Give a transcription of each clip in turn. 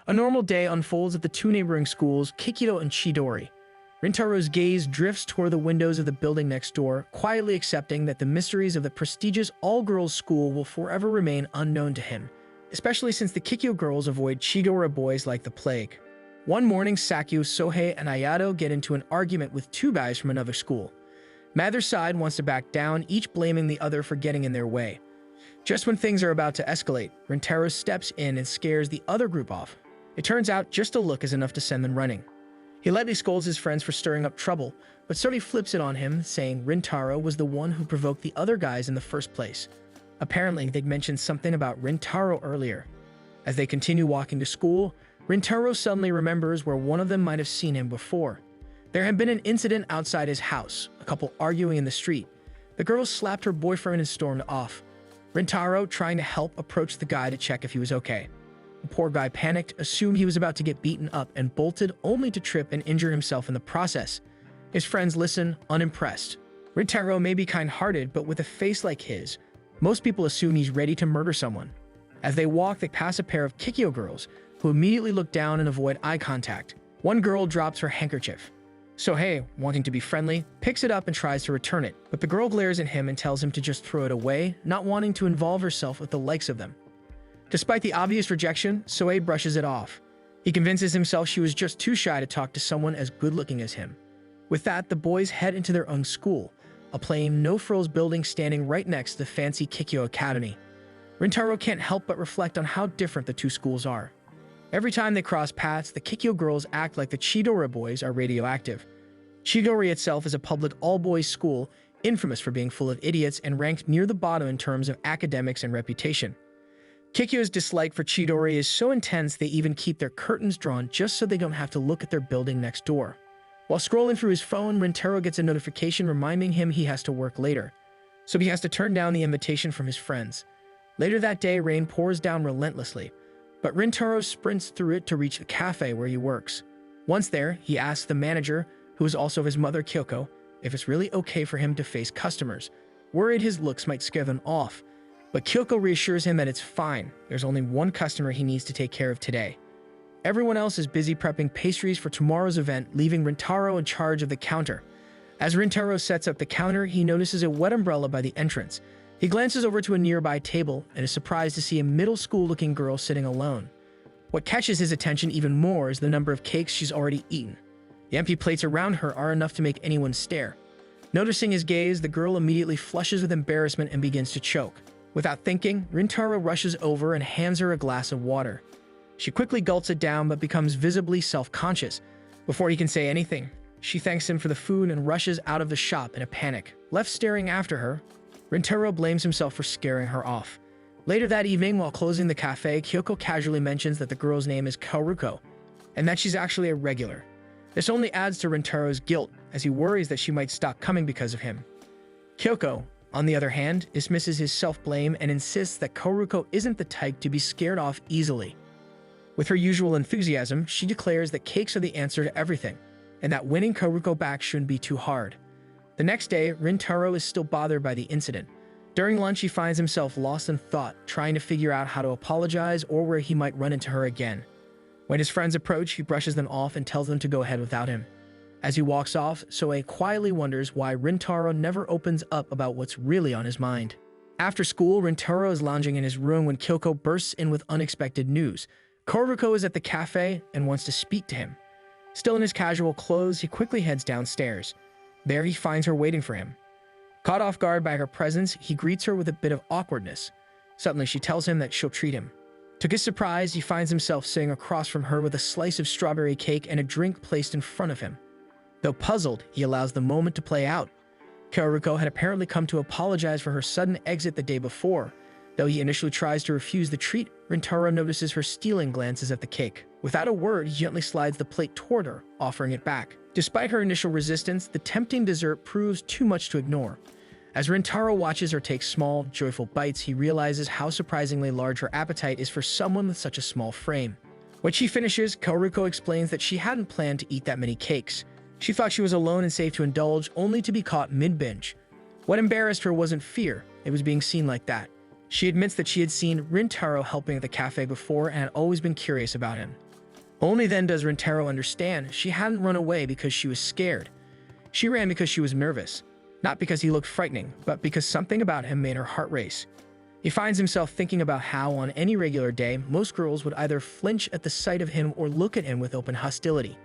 A normal day unfolds at the two neighboring schools, Kikito and Chidori. Rintaro's gaze drifts toward the windows of the building next door, quietly accepting that the mysteries of the prestigious all-girls school will forever remain unknown to him, especially since the Kikyo girls avoid Chidori boys like the plague. One morning, Sakyo, Sohei, and Ayato get into an argument with two guys from another school. Neither side wants to back down, each blaming the other for getting in their way. Just when things are about to escalate, Rintaro steps in and scares the other group off. It turns out just a look is enough to send them running. He lightly scolds his friends for stirring up trouble, but Suri flips it on him, saying Rintaro was the one who provoked the other guys in the first place. Apparently, they'd mentioned something about Rintaro earlier. As they continue walking to school, Rintaro suddenly remembers where one of them might have seen him before. There had been an incident outside his house, a couple arguing in the street. The girl slapped her boyfriend and stormed off. Rintaro, trying to help, approached the guy to check if he was okay. The poor guy panicked, assumed he was about to get beaten up, and bolted, only to trip and injure himself in the process. His friends listen, unimpressed. Rintaro may be kind-hearted, but with a face like his, most people assume he's ready to murder someone. As they walk, they pass a pair of Kikyo girls, who immediately look down and avoid eye contact. One girl drops her handkerchief. Sohei, wanting to be friendly, picks it up and tries to return it, but the girl glares at him and tells him to just throw it away, not wanting to involve herself with the likes of them. Despite the obvious rejection, Sohei brushes it off. He convinces himself she was just too shy to talk to someone as good-looking as him. With that, the boys head into their own school, a plain, no-frills building standing right next to the fancy Kikyo Academy. Rintaro can't help but reflect on how different the two schools are. Every time they cross paths, the Kikyo girls act like the Chidori boys are radioactive. Chidori itself is a public all-boys school, infamous for being full of idiots and ranked near the bottom in terms of academics and reputation. Kikyo's dislike for Chidori is so intense they even keep their curtains drawn just so they don't have to look at their building next door. While scrolling through his phone, Rintaro gets a notification reminding him he has to work later, so he has to turn down the invitation from his friends. Later that day, rain pours down relentlessly, but Rintaro sprints through it to reach the cafe where he works. Once there, he asks the manager, who is also his mother Kyoko, if it's really okay for him to face customers, worried his looks might scare them off. But Kyoko reassures him that it's fine, there's only one customer he needs to take care of today. Everyone else is busy prepping pastries for tomorrow's event, leaving Rintaro in charge of the counter. As Rintaro sets up the counter, he notices a wet umbrella by the entrance. He glances over to a nearby table and is surprised to see a middle school-looking girl sitting alone. What catches his attention even more is the number of cakes she's already eaten. The empty plates around her are enough to make anyone stare. Noticing his gaze, the girl immediately flushes with embarrassment and begins to choke. Without thinking, Rintaro rushes over and hands her a glass of water. She quickly gulps it down but becomes visibly self-conscious. Before he can say anything, she thanks him for the food and rushes out of the shop in a panic. Left staring after her, Rintaro blames himself for scaring her off. Later that evening, while closing the cafe, Kyoko casually mentions that the girl's name is Kaoruko, and that she's actually a regular. This only adds to Rintaro's guilt, as he worries that she might stop coming because of him. Kyoko, on the other hand, dismisses his self-blame and insists that Kaoruko isn't the type to be scared off easily. With her usual enthusiasm, she declares that cakes are the answer to everything, and that winning Kaoruko back shouldn't be too hard. The next day, Rintaro is still bothered by the incident. During lunch, he finds himself lost in thought, trying to figure out how to apologize or where he might run into her again. When his friends approach, he brushes them off and tells them to go ahead without him. As he walks off, Sohei quietly wonders why Rintaro never opens up about what's really on his mind. After school, Rintaro is lounging in his room when Kyoko bursts in with unexpected news. Kaoruko is at the cafe and wants to speak to him. Still in his casual clothes, he quickly heads downstairs. There he finds her waiting for him. Caught off guard by her presence, he greets her with a bit of awkwardness. Suddenly, she tells him that she'll treat him. To his surprise, he finds himself sitting across from her with a slice of strawberry cake and a drink placed in front of him. Though puzzled, he allows the moment to play out. Kaoruko had apparently come to apologize for her sudden exit the day before. Though he initially tries to refuse the treat, Rintaro notices her stealing glances at the cake. Without a word, he gently slides the plate toward her, offering it back. Despite her initial resistance, the tempting dessert proves too much to ignore. As Rintaro watches her take small, joyful bites, he realizes how surprisingly large her appetite is for someone with such a small frame. When she finishes, Kaoruko explains that she hadn't planned to eat that many cakes. She thought she was alone and safe to indulge, only to be caught mid-binge. What embarrassed her wasn't fear, it was being seen like that. She admits that she had seen Rintaro helping at the cafe before and had always been curious about him. Only then does Rintaro understand she hadn't run away because she was scared. She ran because she was nervous, not because he looked frightening, but because something about him made her heart race. He finds himself thinking about how, on any regular day, most girls would either flinch at the sight of him or look at him with open hostility.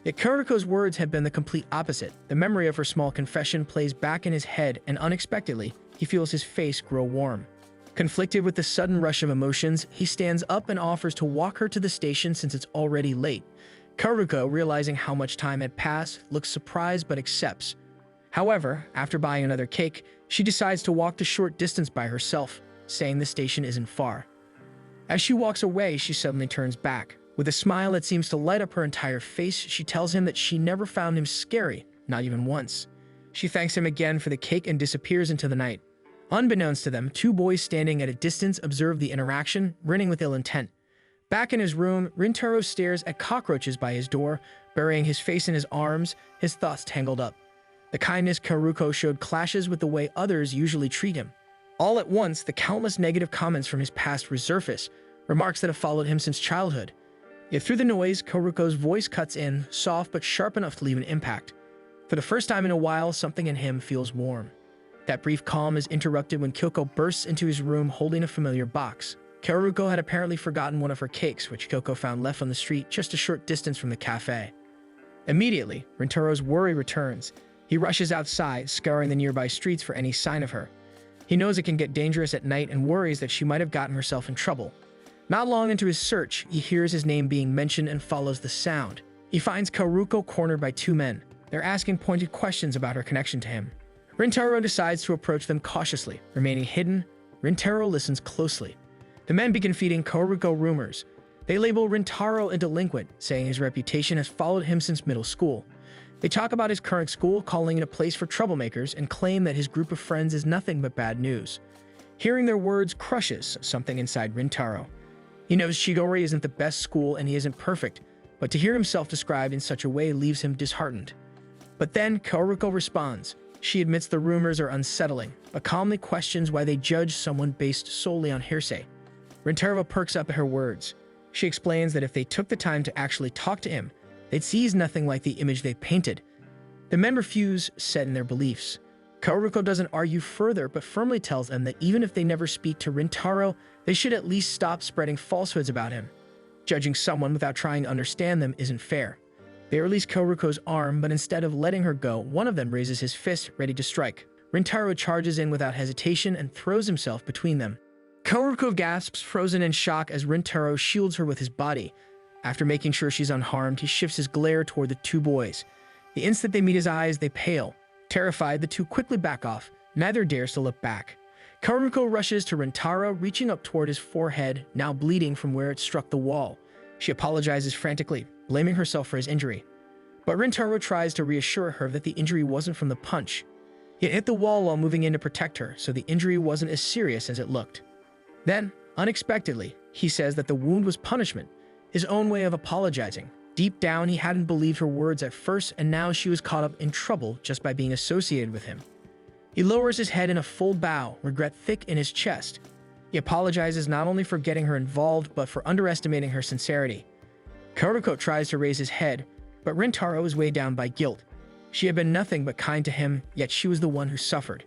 Yet Karuko's words had been the complete opposite. The memory of her small confession plays back in his head, and unexpectedly, he feels his face grow warm. Conflicted with the sudden rush of emotions, he stands up and offers to walk her to the station since it's already late. Karuko, realizing how much time had passed, looks surprised but accepts. However, after buying another cake, she decides to walk the short distance by herself, saying the station isn't far. As she walks away, she suddenly turns back. With a smile that seems to light up her entire face, she tells him that she never found him scary, not even once. She thanks him again for the cake and disappears into the night. Unbeknownst to them, two boys standing at a distance observe the interaction, grinning with ill intent. Back in his room, Rintaro stares at cockroaches by his door, burying his face in his arms, his thoughts tangled up. The kindness Karuko showed clashes with the way others usually treat him. All at once, the countless negative comments from his past resurface, remarks that have followed him since childhood. Yet through the noise, Karuko's voice cuts in, soft but sharp enough to leave an impact. For the first time in a while, something in him feels warm. That brief calm is interrupted when Kyoko bursts into his room holding a familiar box. Karuko had apparently forgotten one of her cakes, which Kyoko found left on the street just a short distance from the cafe. Immediately, Rintaro's worry returns. He rushes outside, scouring the nearby streets for any sign of her. He knows it can get dangerous at night and worries that she might have gotten herself in trouble. Not long into his search, he hears his name being mentioned and follows the sound. He finds Karuko cornered by two men. They're asking pointed questions about her connection to him. Rintaro decides to approach them cautiously. Remaining hidden, Rintaro listens closely. The men begin feeding Karuko rumors. They label Rintaro a delinquent, saying his reputation has followed him since middle school. They talk about his current school, calling it a place for troublemakers, and claim that his group of friends is nothing but bad news. Hearing their words crushes something inside Rintaro. He knows Shigori isn't the best school and he isn't perfect, but to hear himself described in such a way leaves him disheartened. But then Karuko responds. She admits the rumors are unsettling, but calmly questions why they judge someone based solely on hearsay. Rintaro perks up at her words. She explains that if they took the time to actually talk to him, they'd see he's nothing like the image they painted. The men refuse, set in their beliefs. Karuko doesn't argue further, but firmly tells them that even if they never speak to Rintaro, they should at least stop spreading falsehoods about him. Judging someone without trying to understand them isn't fair. They release Karuko's arm, but instead of letting her go, one of them raises his fist, ready to strike. Rintaro charges in without hesitation and throws himself between them. Karuko gasps, frozen in shock, as Rintaro shields her with his body. After making sure she's unharmed, he shifts his glare toward the two boys. The instant they meet his eyes, they pale. Terrified, the two quickly back off. Neither dares to look back. Karuko rushes to Rintaro, reaching up toward his forehead, now bleeding from where it struck the wall. She apologizes frantically, blaming herself for his injury. But Rintaro tries to reassure her that the injury wasn't from the punch. He had hit the wall while moving in to protect her, so the injury wasn't as serious as it looked. Then, unexpectedly, he says that the wound was punishment, his own way of apologizing. Deep down, he hadn't believed her words at first, and now she was caught up in trouble just by being associated with him. He lowers his head in a full bow, regret thick in his chest. He apologizes not only for getting her involved, but for underestimating her sincerity. Karuko tries to raise his head, but Rintaro is weighed down by guilt. She had been nothing but kind to him, yet she was the one who suffered.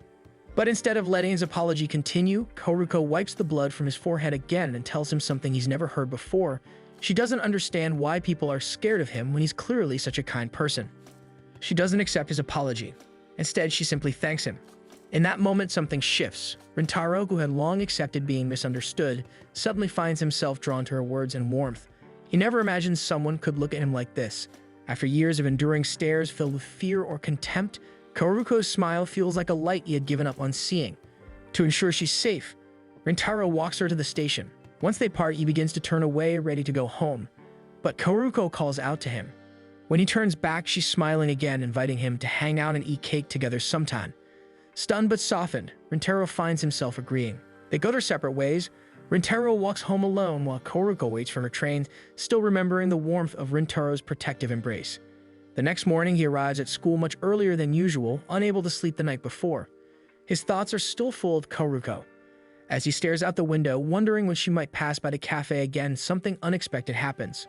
But instead of letting his apology continue, Karuko wipes the blood from his forehead again and tells him something he's never heard before. She doesn't understand why people are scared of him when he's clearly such a kind person. She doesn't accept his apology. Instead, she simply thanks him. In that moment, something shifts. Rintaro, who had long accepted being misunderstood, suddenly finds himself drawn to her words and warmth. He never imagined someone could look at him like this. After years of enduring stares filled with fear or contempt, Karuko's smile feels like a light he had given up on seeing. To ensure she's safe, Rintaro walks her to the station. Once they part, he begins to turn away, ready to go home. But Karuko calls out to him. When he turns back, she's smiling again, inviting him to hang out and eat cake together sometime. Stunned but softened, Rintaro finds himself agreeing. They go their separate ways. Rintaro walks home alone while Karuko waits for her train, still remembering the warmth of Rintaro's protective embrace. The next morning, he arrives at school much earlier than usual, unable to sleep the night before. His thoughts are still full of Karuko. As he stares out the window, wondering when she might pass by the cafe again, something unexpected happens.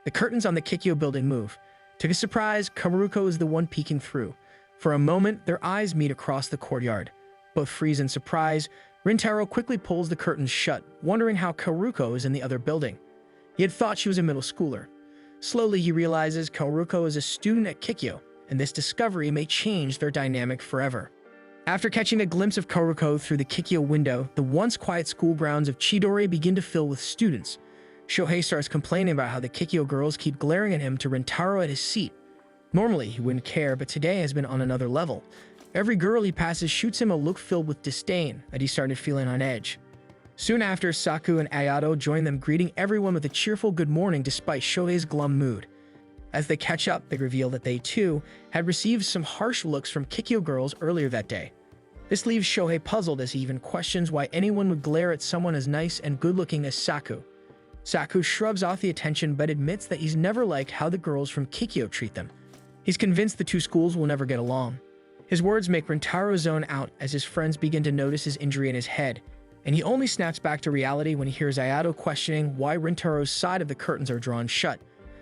The curtains on the Kikyo building move. To his surprise, Kaoruko is the one peeking through. For a moment, their eyes meet across the courtyard. Both freeze in surprise. Rintaro quickly pulls the curtains shut, wondering how Kaoruko is in the other building. He had thought she was a middle schooler. Slowly, he realizes Kaoruko is a student at Kikyo, and this discovery may change their dynamic forever. After catching a glimpse of Kaoruko through the Kikyo window, the once quiet school grounds of Chidori begin to fill with students. Shohei starts complaining about how the Kikyo girls keep glaring at him to Rintaro at his seat. Normally, he wouldn't care, but today has been on another level. Every girl he passes shoots him a look filled with disdain that he started feeling on edge. Soon after, Saku and Ayato join them, greeting everyone with a cheerful good morning despite Shohei's glum mood. As they catch up, they reveal that they, too, had received some harsh looks from Kikyo girls earlier that day. This leaves Shohei puzzled as he even questions why anyone would glare at someone as nice and good-looking as Saku. Saku shrugs off the attention but admits that he's never liked how the girls from Kikyo treat them. He's convinced the two schools will never get along. His words make Rintaro zone out as his friends begin to notice his injury in his head, and he only snaps back to reality when he hears Ayato questioning why Rintaro's side of the curtains are drawn shut.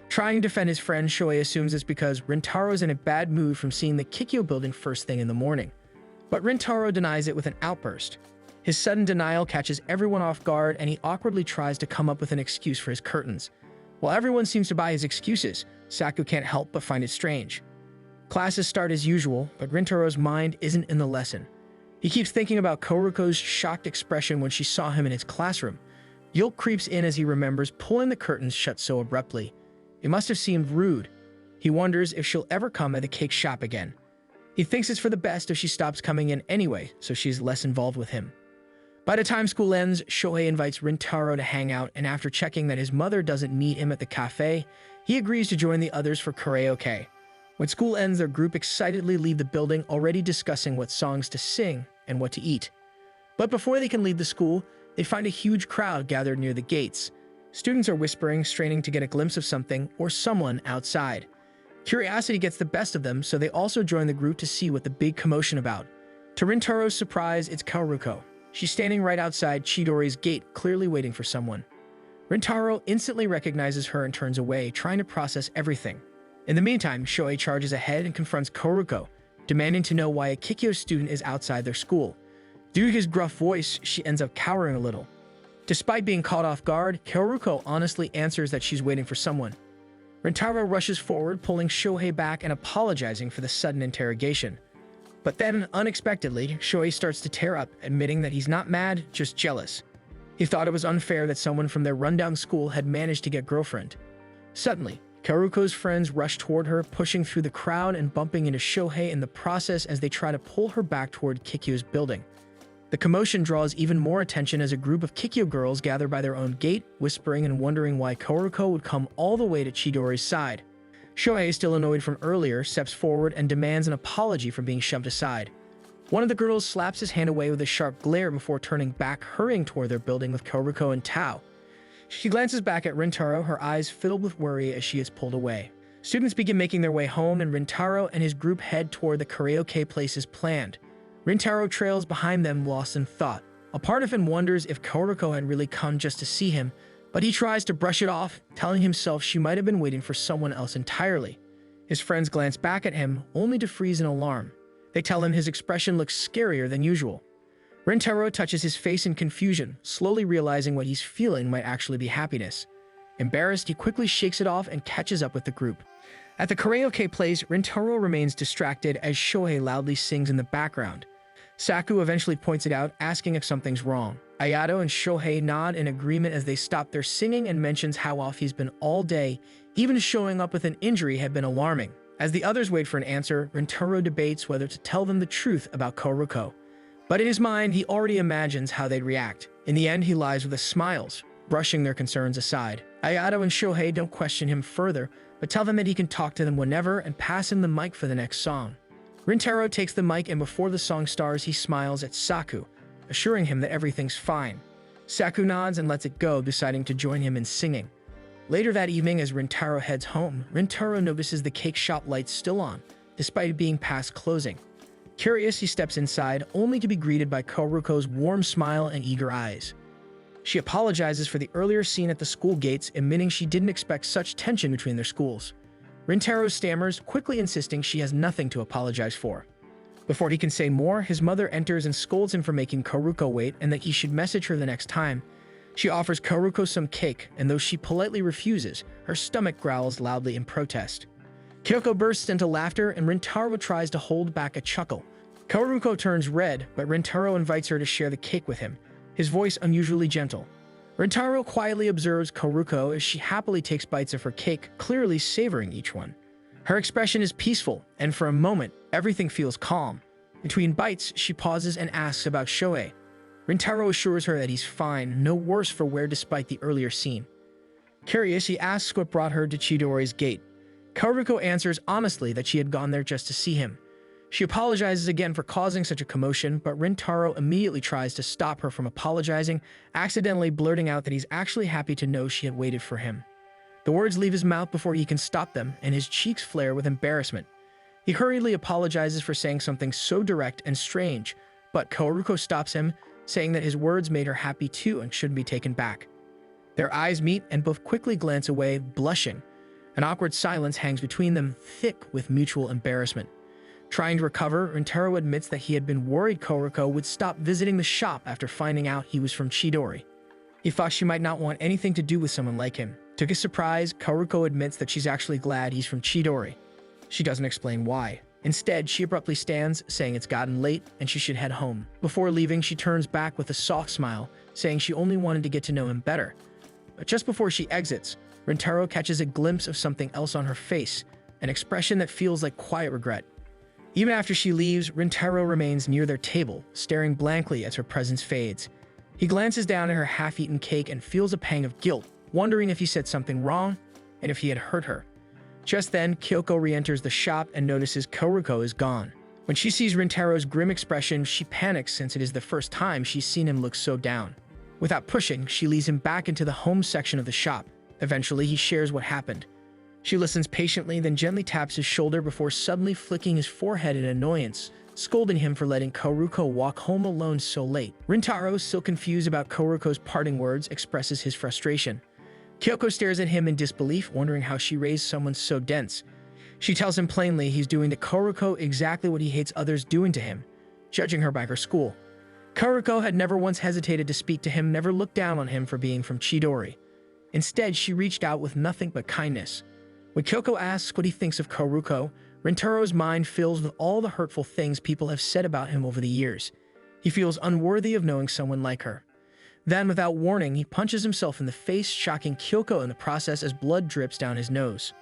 Trying to defend his friend, Shohei assumes it's because Rintaro is in a bad mood from seeing the Kikyo building first thing in the morning. But Rintaro denies it with an outburst. His sudden denial catches everyone off guard, and he awkwardly tries to come up with an excuse for his curtains. While everyone seems to buy his excuses, Saku can't help but find it strange. Classes start as usual, but Rintaro's mind isn't in the lesson. He keeps thinking about Kaoruko's shocked expression when she saw him in his classroom. Guilt creeps in as he remembers pulling the curtains shut so abruptly. It must have seemed rude. He wonders if she'll ever come at the cake shop again. He thinks it's for the best if she stops coming in anyway, so she's less involved with him. By the time school ends, Shohei invites Rintaro to hang out, and after checking that his mother doesn't meet him at the cafe, he agrees to join the others for karaoke. When school ends, their group excitedly leave the building, already discussing what songs to sing and what to eat. But before they can leave the school, they find a huge crowd gathered near the gates. Students are whispering, straining to get a glimpse of something or someone outside. Curiosity gets the best of them, so they also join the group to see what the big commotion about. To Rintaro's surprise, it's Kaoruko. She's standing right outside Chidori's gate, clearly waiting for someone. Rintaro instantly recognizes her and turns away, trying to process everything. In the meantime, Shohei charges ahead and confronts Kaoruko, demanding to know why a Kikyo student is outside their school. Due to his gruff voice, she ends up cowering a little. Despite being caught off guard, Kaoruko honestly answers that she's waiting for someone. Rintaro rushes forward, pulling Shohei back and apologizing for the sudden interrogation. But then, unexpectedly, Shohei starts to tear up, admitting that he's not mad, just jealous. He thought it was unfair that someone from their rundown school had managed to get girlfriend. Suddenly, Kaoruko's friends rush toward her, pushing through the crowd and bumping into Shohei in the process as they try to pull her back toward Kikyo's building. The commotion draws even more attention as a group of Kikyo girls gather by their own gate, whispering and wondering why Kaoruko would come all the way to Chidori's side. Shohei, still annoyed from earlier, steps forward and demands an apology for being shoved aside. One of the girls slaps his hand away with a sharp glare before turning back, hurrying toward their building with Kaoruko and Tao. She glances back at Rintaro, her eyes filled with worry as she is pulled away. Students begin making their way home, and Rintaro and his group head toward the karaoke place as planned. Rintaro trails behind them, lost in thought. A part of him wonders if Kaoruko had really come just to see him, but he tries to brush it off, telling himself she might have been waiting for someone else entirely. His friends glance back at him, only to freeze in alarm. They tell him his expression looks scarier than usual. Rintaro touches his face in confusion, slowly realizing what he's feeling might actually be happiness. Embarrassed, he quickly shakes it off and catches up with the group. At the karaoke place, Rintaro remains distracted as Shohei loudly sings in the background. Saku eventually points it out, asking if something's wrong. Ayato and Shohei nod in agreement as they stop their singing and mentions how off he's been all day. Even showing up with an injury had been alarming. As the others wait for an answer, Rintaro debates whether to tell them the truth about Kaoruko. But in his mind, he already imagines how they'd react. In the end, he lies with a smiles, brushing their concerns aside. Ayato and Shohei don't question him further, but tell them that he can talk to them whenever and pass him the mic for the next song. Rintaro takes the mic, and before the song starts, he smiles at Saku, assuring him that everything's fine. Saku nods and lets it go, deciding to join him in singing. Later that evening, as Rintaro heads home, Rintaro notices the cake shop lights still on, despite it being past closing. Curious, he steps inside, only to be greeted by Kaoruko's warm smile and eager eyes. She apologizes for the earlier scene at the school gates, admitting she didn't expect such tension between their schools. Rintaro stammers, quickly insisting she has nothing to apologize for. Before he can say more, his mother enters and scolds him for making Karuko wait and that he should message her the next time. She offers Karuko some cake, and though she politely refuses, her stomach growls loudly in protest. Kyoko bursts into laughter and Rintaro tries to hold back a chuckle. Karuko turns red, but Rintaro invites her to share the cake with him, his voice unusually gentle. Rintaro quietly observes Karuko as she happily takes bites of her cake, clearly savoring each one. Her expression is peaceful, and for a moment, everything feels calm. Between bites, she pauses and asks about Shohei. Rintaro assures her that he's fine, no worse for wear despite the earlier scene. Curious, he asks what brought her to Chidori's gate. Karuko answers honestly that she had gone there just to see him. She apologizes again for causing such a commotion, but Rintaro immediately tries to stop her from apologizing, accidentally blurting out that he's actually happy to know she had waited for him. The words leave his mouth before he can stop them, and his cheeks flare with embarrassment. He hurriedly apologizes for saying something so direct and strange, but Karuko stops him, saying that his words made her happy too and shouldn't be taken back. Their eyes meet and both quickly glance away, blushing. An awkward silence hangs between them, thick with mutual embarrassment. Trying to recover, Rintaro admits that he had been worried Karuko would stop visiting the shop after finding out he was from Chidori. He thought she might not want anything to do with someone like him. To his surprise, Karuko admits that she's actually glad he's from Chidori. She doesn't explain why. Instead, she abruptly stands, saying it's gotten late and she should head home. Before leaving, she turns back with a soft smile, saying she only wanted to get to know him better. But just before she exits, Rintaro catches a glimpse of something else on her face, an expression that feels like quiet regret. Even after she leaves, Rintaro remains near their table, staring blankly as her presence fades. He glances down at her half-eaten cake and feels a pang of guilt, wondering if he said something wrong and if he had hurt her. Just then, Kyoko re-enters the shop and notices Karuko is gone. When she sees Rintaro's grim expression, she panics since it is the first time she's seen him look so down. Without pushing, she leads him back into the home section of the shop. Eventually, he shares what happened. She listens patiently, then gently taps his shoulder before suddenly flicking his forehead in annoyance, scolding him for letting Karuko walk home alone so late. Rintaro, still confused about Karuko's parting words, expresses his frustration. Kyoko stares at him in disbelief, wondering how she raised someone so dense. She tells him plainly he's doing to Karuko exactly what he hates others doing to him, judging her by her school. Karuko had never once hesitated to speak to him, never looked down on him for being from Chidori. Instead, she reached out with nothing but kindness. When Kyoko asks what he thinks of Karuko, Rintaro's mind fills with all the hurtful things people have said about him over the years. He feels unworthy of knowing someone like her. Then, without warning, he punches himself in the face, shocking Kyoko in the process as blood drips down his nose.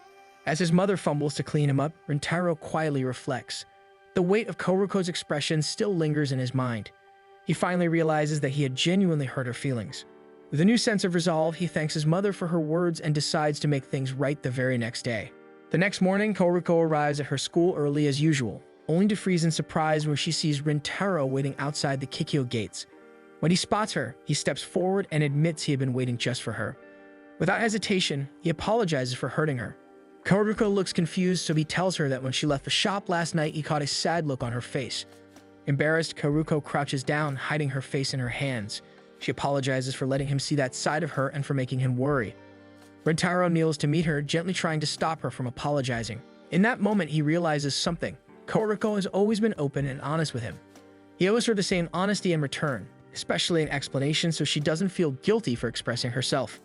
As his mother fumbles to clean him up, Rintaro quietly reflects. The weight of Karuko's expression still lingers in his mind. He finally realizes that he had genuinely hurt her feelings. With a new sense of resolve, he thanks his mother for her words and decides to make things right the very next day. The next morning, Karuko arrives at her school early as usual, only to freeze in surprise when she sees Rintaro waiting outside the Kikyo gates. When he spots her, he steps forward and admits he had been waiting just for her. Without hesitation, he apologizes for hurting her. Karuko looks confused, so he tells her that when she left the shop last night, he caught a sad look on her face. Embarrassed, Karuko crouches down, hiding her face in her hands. She apologizes for letting him see that side of her and for making him worry. Rintaro kneels to meet her, gently trying to stop her from apologizing. In that moment, he realizes something. Karuko has always been open and honest with him. He owes her the same honesty in return, especially in explanation, so she doesn't feel guilty for expressing herself.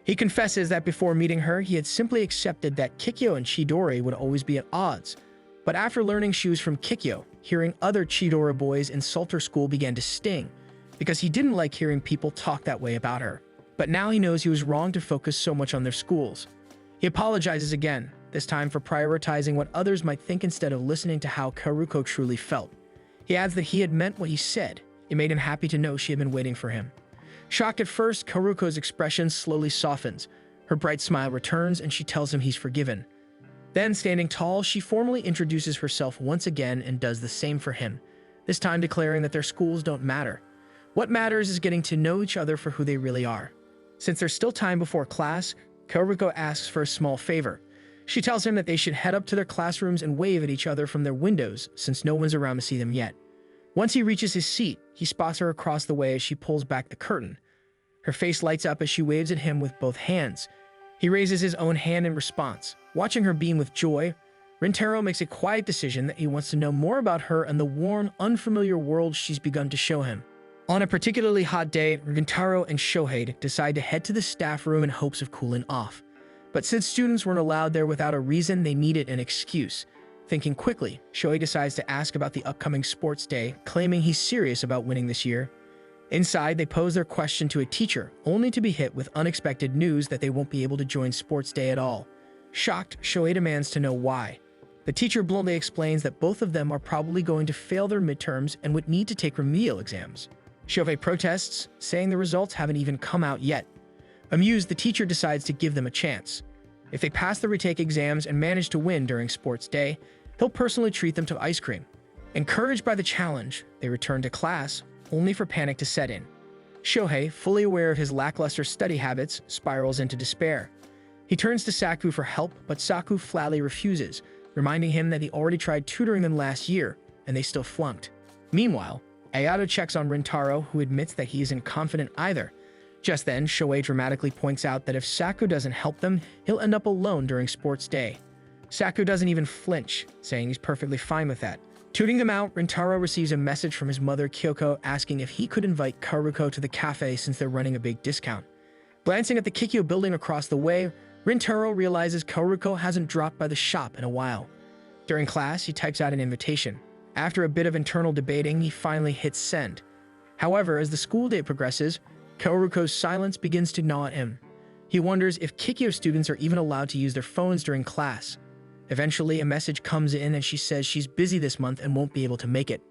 He confesses that before meeting her, he had simply accepted that Kikyo and Chidori would always be at odds. But after learning she was from Kikyo, hearing other Chidori boys insult her school began to sting, because he didn't like hearing people talk that way about her. But now he knows he was wrong to focus so much on their schools. He apologizes again, this time for prioritizing what others might think instead of listening to how Karuko truly felt. He adds that he had meant what he said. It made him happy to know she had been waiting for him. Shocked at first, Karuko's expression slowly softens. Her bright smile returns and she tells him he's forgiven. Then, standing tall, she formally introduces herself once again and does the same for him, this time declaring that their schools don't matter. What matters is getting to know each other for who they really are. Since there's still time before class, Karuko asks for a small favor. She tells him that they should head up to their classrooms and wave at each other from their windows since no one's around to see them yet. Once he reaches his seat, he spots her across the way as she pulls back the curtain. Her face lights up as she waves at him with both hands. He raises his own hand in response. Watching her beam with joy, Rintaro makes a quiet decision that he wants to know more about her and the warm, unfamiliar world she's begun to show him. On a particularly hot day, Rintaro and Shohei decide to head to the staff room in hopes of cooling off. But since students weren't allowed there without a reason, they needed an excuse. Thinking quickly, Shohei decides to ask about the upcoming sports day, claiming he's serious about winning this year. Inside, they pose their question to a teacher, only to be hit with unexpected news that they won't be able to join sports day at all. Shocked, Shohei demands to know why. The teacher bluntly explains that both of them are probably going to fail their midterms and would need to take remedial exams. Shohei protests, saying the results haven't even come out yet. Amused, the teacher decides to give them a chance. If they pass the retake exams and manage to win during sports day, he'll personally treat them to ice cream. Encouraged by the challenge, they return to class, only for panic to set in. Shohei, fully aware of his lackluster study habits, spirals into despair. He turns to Saku for help, but Saku flatly refuses, reminding him that he already tried tutoring them last year, and they still flunked. Meanwhile, Ayato checks on Rintaro, who admits that he isn't confident either. Just then, Shohei dramatically points out that if Saku doesn't help them, he'll end up alone during sports day. Saku doesn't even flinch, saying he's perfectly fine with that. Tooting them out, Rintaro receives a message from his mother Kyoko asking if he could invite Karuko to the cafe since they're running a big discount. Glancing at the Kikyo building across the way, Rintaro realizes Karuko hasn't dropped by the shop in a while. During class, he types out an invitation. After a bit of internal debating, he finally hits send. However, as the school day progresses, Karuko's silence begins to gnaw at him. He wonders if Kikyo students are even allowed to use their phones during class. Eventually, a message comes in and she says she's busy this month and won't be able to make it.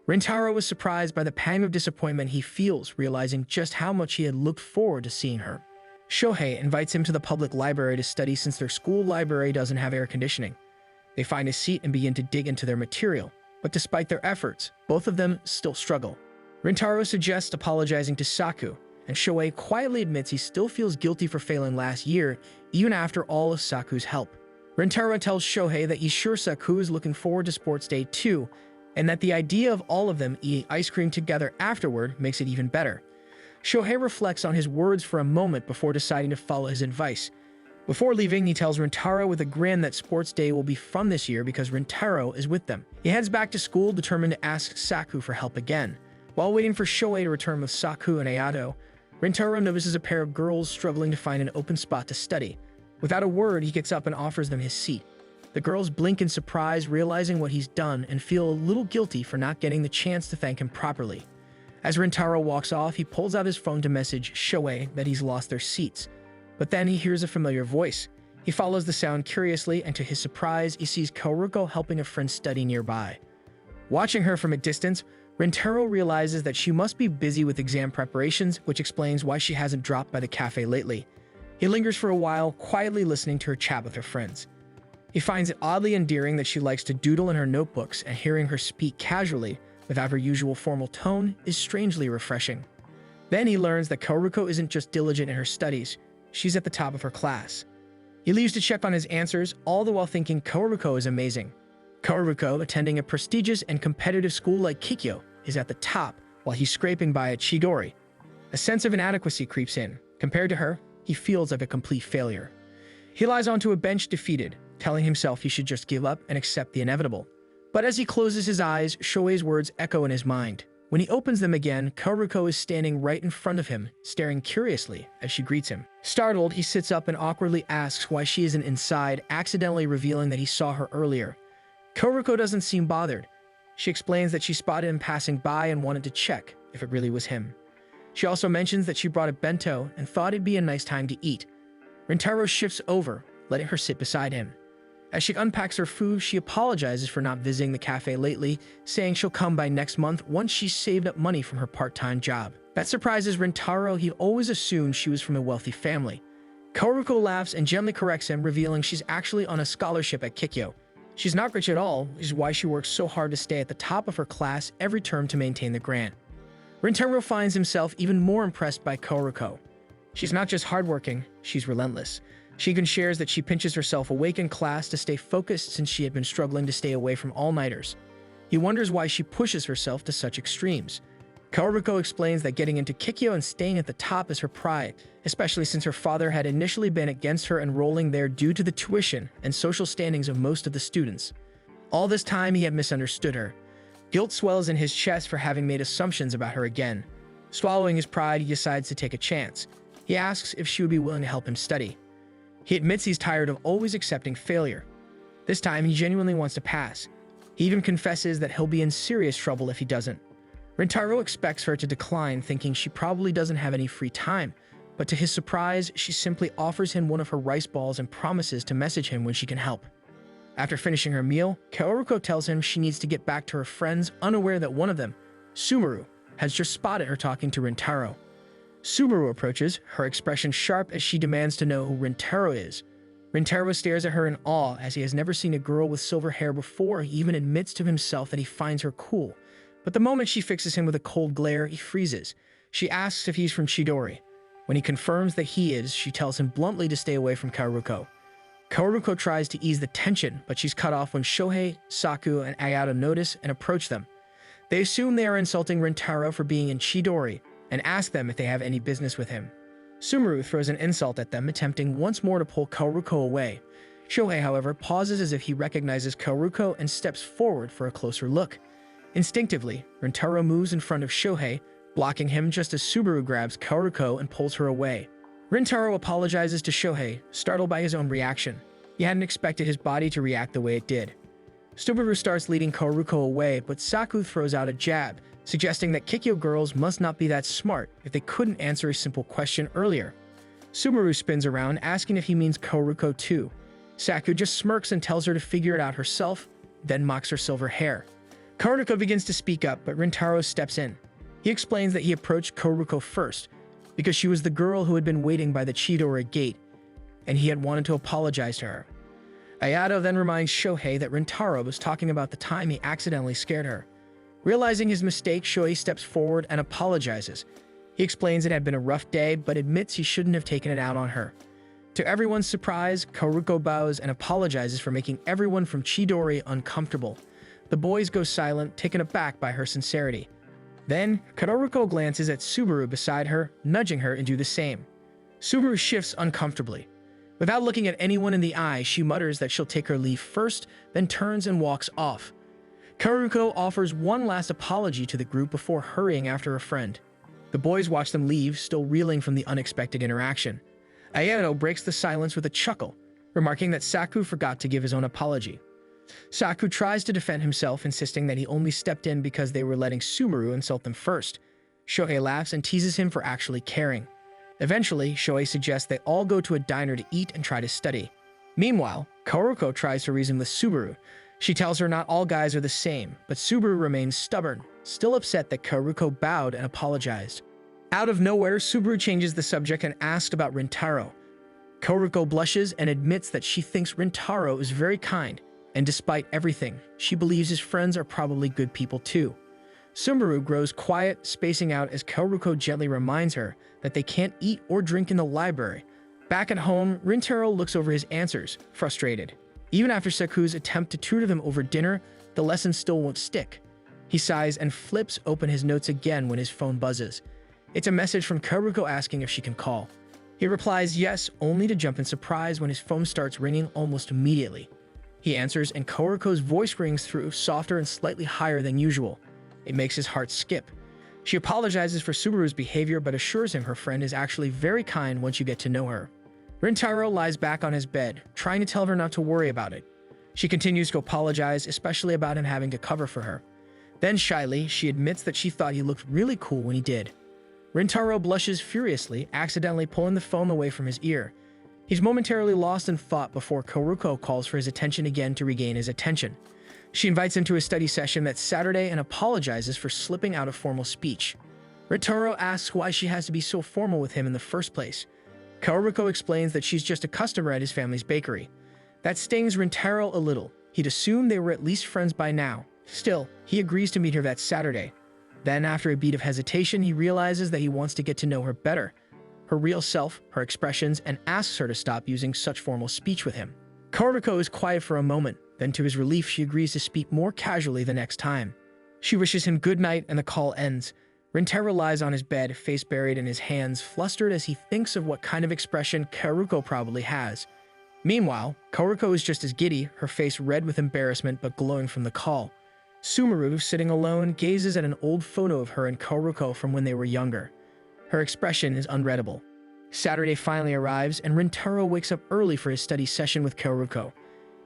Rintaro was surprised by the pang of disappointment he feels, realizing just how much he had looked forward to seeing her. Shohei invites him to the public library to study since their school library doesn't have air conditioning. They find a seat and begin to dig into their material, but despite their efforts, both of them still struggle. Rintaro suggests apologizing to Saku, and Shohei quietly admits he still feels guilty for failing last year, even after all of Saku's help. Rintaro tells Shohei that he's sure Saku is looking forward to sports day too, and that the idea of all of them eating ice cream together afterward makes it even better. Shohei reflects on his words for a moment before deciding to follow his advice. Before leaving, he tells Rintaro with a grin that sports day will be fun this year because Rintaro is with them. He heads back to school, determined to ask Saku for help again. While waiting for Shohei to return with Saku and Ayato, Rintaro notices a pair of girls struggling to find an open spot to study. Without a word, he gets up and offers them his seat. The girls blink in surprise, realizing what he's done, and feel a little guilty for not getting the chance to thank him properly. As Rintaro walks off, he pulls out his phone to message Shohei that he's lost their seats. But then he hears a familiar voice. He follows the sound curiously, and to his surprise, he sees Karuko helping a friend study nearby. Watching her from a distance, Rintaro realizes that she must be busy with exam preparations, which explains why she hasn't dropped by the cafe lately. He lingers for a while, quietly listening to her chat with her friends. He finds it oddly endearing that she likes to doodle in her notebooks, and hearing her speak casually, without her usual formal tone, is strangely refreshing. Then he learns that Karuko isn't just diligent in her studies, she's at the top of her class. He leaves to check on his answers, all the while thinking Karuko is amazing. Karuko, attending a prestigious and competitive school like Kikyo, is at the top, while he's scraping by at Chidori. A sense of inadequacy creeps in. Compared to her, he feels like a complete failure. He lies onto a bench defeated, telling himself he should just give up and accept the inevitable. But as he closes his eyes, Shoei's words echo in his mind. When he opens them again, Karuko is standing right in front of him, staring curiously as she greets him. Startled, he sits up and awkwardly asks why she isn't inside, accidentally revealing that he saw her earlier. Karuko doesn't seem bothered. She explains that she spotted him passing by and wanted to check if it really was him. She also mentions that she brought a bento and thought it'd be a nice time to eat. Rintaro shifts over, letting her sit beside him. As she unpacks her food, she apologizes for not visiting the cafe lately, saying she'll come by next month once she's saved up money from her part-time job. That surprises Rintaro. He always assumed she was from a wealthy family. Karuko laughs and gently corrects him, revealing she's actually on a scholarship at Kikyo. She's not rich at all, which is why she works so hard to stay at the top of her class every term to maintain the grant. Rintaro finds himself even more impressed by Karuko. She's not just hardworking, she's relentless. She even shares that she pinches herself awake in class to stay focused since she had been struggling to stay away from all-nighters. He wonders why she pushes herself to such extremes. Kaoruko explains that getting into Kikyo and staying at the top is her pride, especially since her father had initially been against her enrolling there due to the tuition and social standings of most of the students. All this time he had misunderstood her. Guilt swells in his chest for having made assumptions about her again. Swallowing his pride, he decides to take a chance. He asks if she would be willing to help him study. He admits he's tired of always accepting failure. This time he genuinely wants to pass. He even confesses that he'll be in serious trouble if he doesn't. Rintaro expects her to decline, thinking she probably doesn't have any free time, but to his surprise, she simply offers him one of her rice balls and promises to message him when she can help. After finishing her meal, Kaoruko tells him she needs to get back to her friends, unaware that one of them, Subaru, has just spotted her talking to Rintaro. Subaru approaches, her expression sharp as she demands to know who Rintaro is. Rintaro stares at her in awe as he has never seen a girl with silver hair before. He even admits to himself that he finds her cool. But the moment she fixes him with a cold glare, he freezes. She asks if he's from Chidori. When he confirms that he is, she tells him bluntly to stay away from Kaoruko. Kaoruko tries to ease the tension, but she's cut off when Shohei, Saku, and Ayato notice and approach them. They assume they are insulting Rintaro for being in Chidori and ask them if they have any business with him. Sumaru throws an insult at them, attempting once more to pull Kaoruko away. Shohei, however, pauses as if he recognizes Kaoruko and steps forward for a closer look. Instinctively, Rintaro moves in front of Shohei, blocking him just as Subaru grabs Kaoruko and pulls her away. Rintaro apologizes to Shohei, startled by his own reaction. He hadn't expected his body to react the way it did. Subaru starts leading Kaoruko away, but Saku throws out a jab, suggesting that Kikyo girls must not be that smart if they couldn't answer a simple question earlier. Subaru spins around, asking if he means Kaoruko too. Saku just smirks and tells her to figure it out herself, then mocks her silver hair. Kaoruko begins to speak up, but Rintaro steps in. He explains that he approached Kaoruko first, because she was the girl who had been waiting by the Chidori gate, and he had wanted to apologize to her. Ayato then reminds Shohei that Rintaro was talking about the time he accidentally scared her. Realizing his mistake, Shohei steps forward and apologizes. He explains it had been a rough day, but admits he shouldn't have taken it out on her. To everyone's surprise, Kaoruko bows and apologizes for making everyone from Chidori uncomfortable. The boys go silent, taken aback by her sincerity. Then, Kaoruko glances at Subaru beside her, nudging her to do the same. Subaru shifts uncomfortably. Without looking at anyone in the eye, she mutters that she'll take her leave first, then turns and walks off. Kaoruko offers one last apology to the group before hurrying after a friend. The boys watch them leave, still reeling from the unexpected interaction. Ayato breaks the silence with a chuckle, remarking that Saku forgot to give his own apology. Saku tries to defend himself, insisting that he only stepped in because they were letting Subaru insult them first. Shohei laughs and teases him for actually caring. Eventually, Shohei suggests they all go to a diner to eat and try to study. Meanwhile, Kaoruko tries to reason with Subaru. She tells her not all guys are the same, but Subaru remains stubborn, still upset that Kaoruko bowed and apologized. Out of nowhere, Subaru changes the subject and asks about Rintaro. Kaoruko blushes and admits that she thinks Rintaro is very kind, and despite everything, she believes his friends are probably good people too. Subaru grows quiet, spacing out as Kaoruko gently reminds her that they can't eat or drink in the library. Back at home, Rintaro looks over his answers, frustrated. Even after Saku's attempt to tutor them over dinner, the lesson still won't stick. He sighs and flips open his notes again when his phone buzzes. It's a message from Kaoruko asking if she can call. He replies yes, only to jump in surprise when his phone starts ringing almost immediately. He answers and Kaoruko's voice rings through, softer and slightly higher than usual. It makes his heart skip. She apologizes for Subaru's behavior but assures him her friend is actually very kind once you get to know her. Rintaro lies back on his bed, trying to tell her not to worry about it. She continues to apologize, especially about him having to cover for her. Then shyly, she admits that she thought he looked really cool when he did. Rintaro blushes furiously, accidentally pulling the phone away from his ear. He's momentarily lost in thought before Kaoruko calls for his attention again to regain his attention. She invites him to a study session that Saturday and apologizes for slipping out of formal speech. Rintaro asks why she has to be so formal with him in the first place. Kaoruko explains that she's just a customer at his family's bakery. That stings Rintaro a little. He'd assumed they were at least friends by now. Still, he agrees to meet her that Saturday. Then, after a beat of hesitation, he realizes that he wants to get to know her better, her real self, her expressions, and asks her to stop using such formal speech with him. Kaoruko is quiet for a moment, then to his relief she agrees to speak more casually the next time. She wishes him good night and the call ends. Rintaro lies on his bed, face buried in his hands, flustered as he thinks of what kind of expression Karuko probably has. Meanwhile, Karuko is just as giddy, her face red with embarrassment but glowing from the call. Sumeru, sitting alone, gazes at an old photo of her and Karuko from when they were younger. Her expression is unreadable. Saturday finally arrives, and Rintaro wakes up early for his study session with Karuko.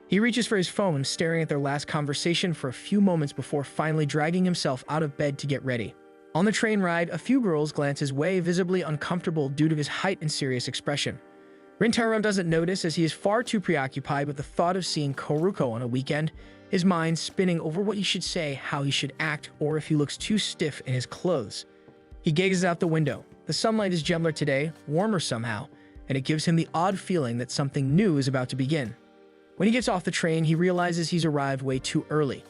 He reaches for his phone, staring at their last conversation for a few moments before finally dragging himself out of bed to get ready. On the train ride, a few girls glance his way, visibly uncomfortable due to his height and serious expression. Rintaro doesn't notice, as he is far too preoccupied with the thought of seeing Karuko on a weekend, his mind spinning over what he should say, how he should act, or if he looks too stiff in his clothes. He gazes out the window. The sunlight is gentler today, warmer somehow, and it gives him the odd feeling that something new is about to begin. When he gets off the train, he realizes he's arrived way too early.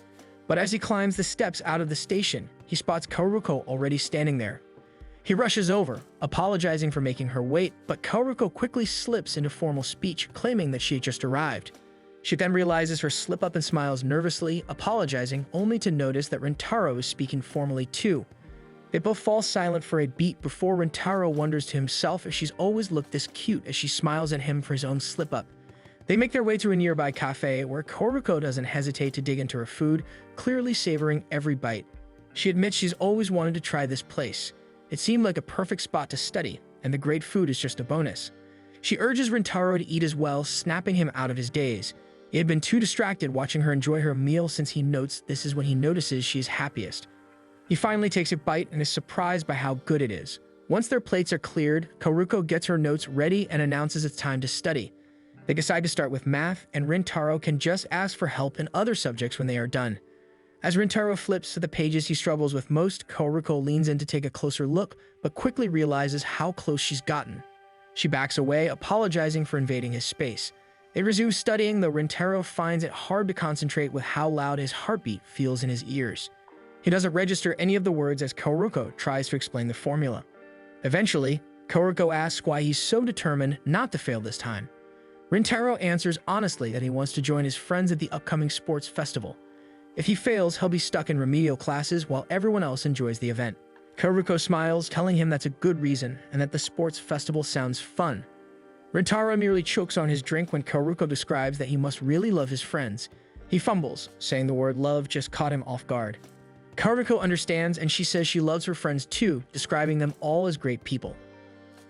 But as he climbs the steps out of the station, he spots Karuko already standing there. He rushes over, apologizing for making her wait, but Karuko quickly slips into formal speech, claiming that she had just arrived. She then realizes her slip-up and smiles nervously, apologizing, only to notice that Rintaro is speaking formally too. They both fall silent for a beat before Rintaro wonders to himself if she's always looked this cute as she smiles at him for his own slip-up. They make their way to a nearby cafe where Karuko doesn't hesitate to dig into her food, clearly savoring every bite. She admits she's always wanted to try this place. It seemed like a perfect spot to study, and the great food is just a bonus. She urges Rintaro to eat as well, snapping him out of his daze. He had been too distracted watching her enjoy her meal since he notes this is when he notices she is happiest. He finally takes a bite and is surprised by how good it is. Once their plates are cleared, Karuko gets her notes ready and announces it's time to study. They decide to start with math, and Rintaro can just ask for help in other subjects when they are done. As Rintaro flips to the pages he struggles with most, Karuko leans in to take a closer look, but quickly realizes how close she's gotten. She backs away, apologizing for invading his space. They resume studying, though Rintaro finds it hard to concentrate with how loud his heartbeat feels in his ears. He doesn't register any of the words as Karuko tries to explain the formula. Eventually, Karuko asks why he's so determined not to fail this time. Rintaro answers honestly that he wants to join his friends at the upcoming sports festival. If he fails, he'll be stuck in remedial classes while everyone else enjoys the event. Karuko smiles, telling him that's a good reason and that the sports festival sounds fun. Rintaro merely chokes on his drink when Karuko describes that he must really love his friends. He fumbles, saying the word love just caught him off guard. Karuko understands, and she says she loves her friends too, describing them all as great people.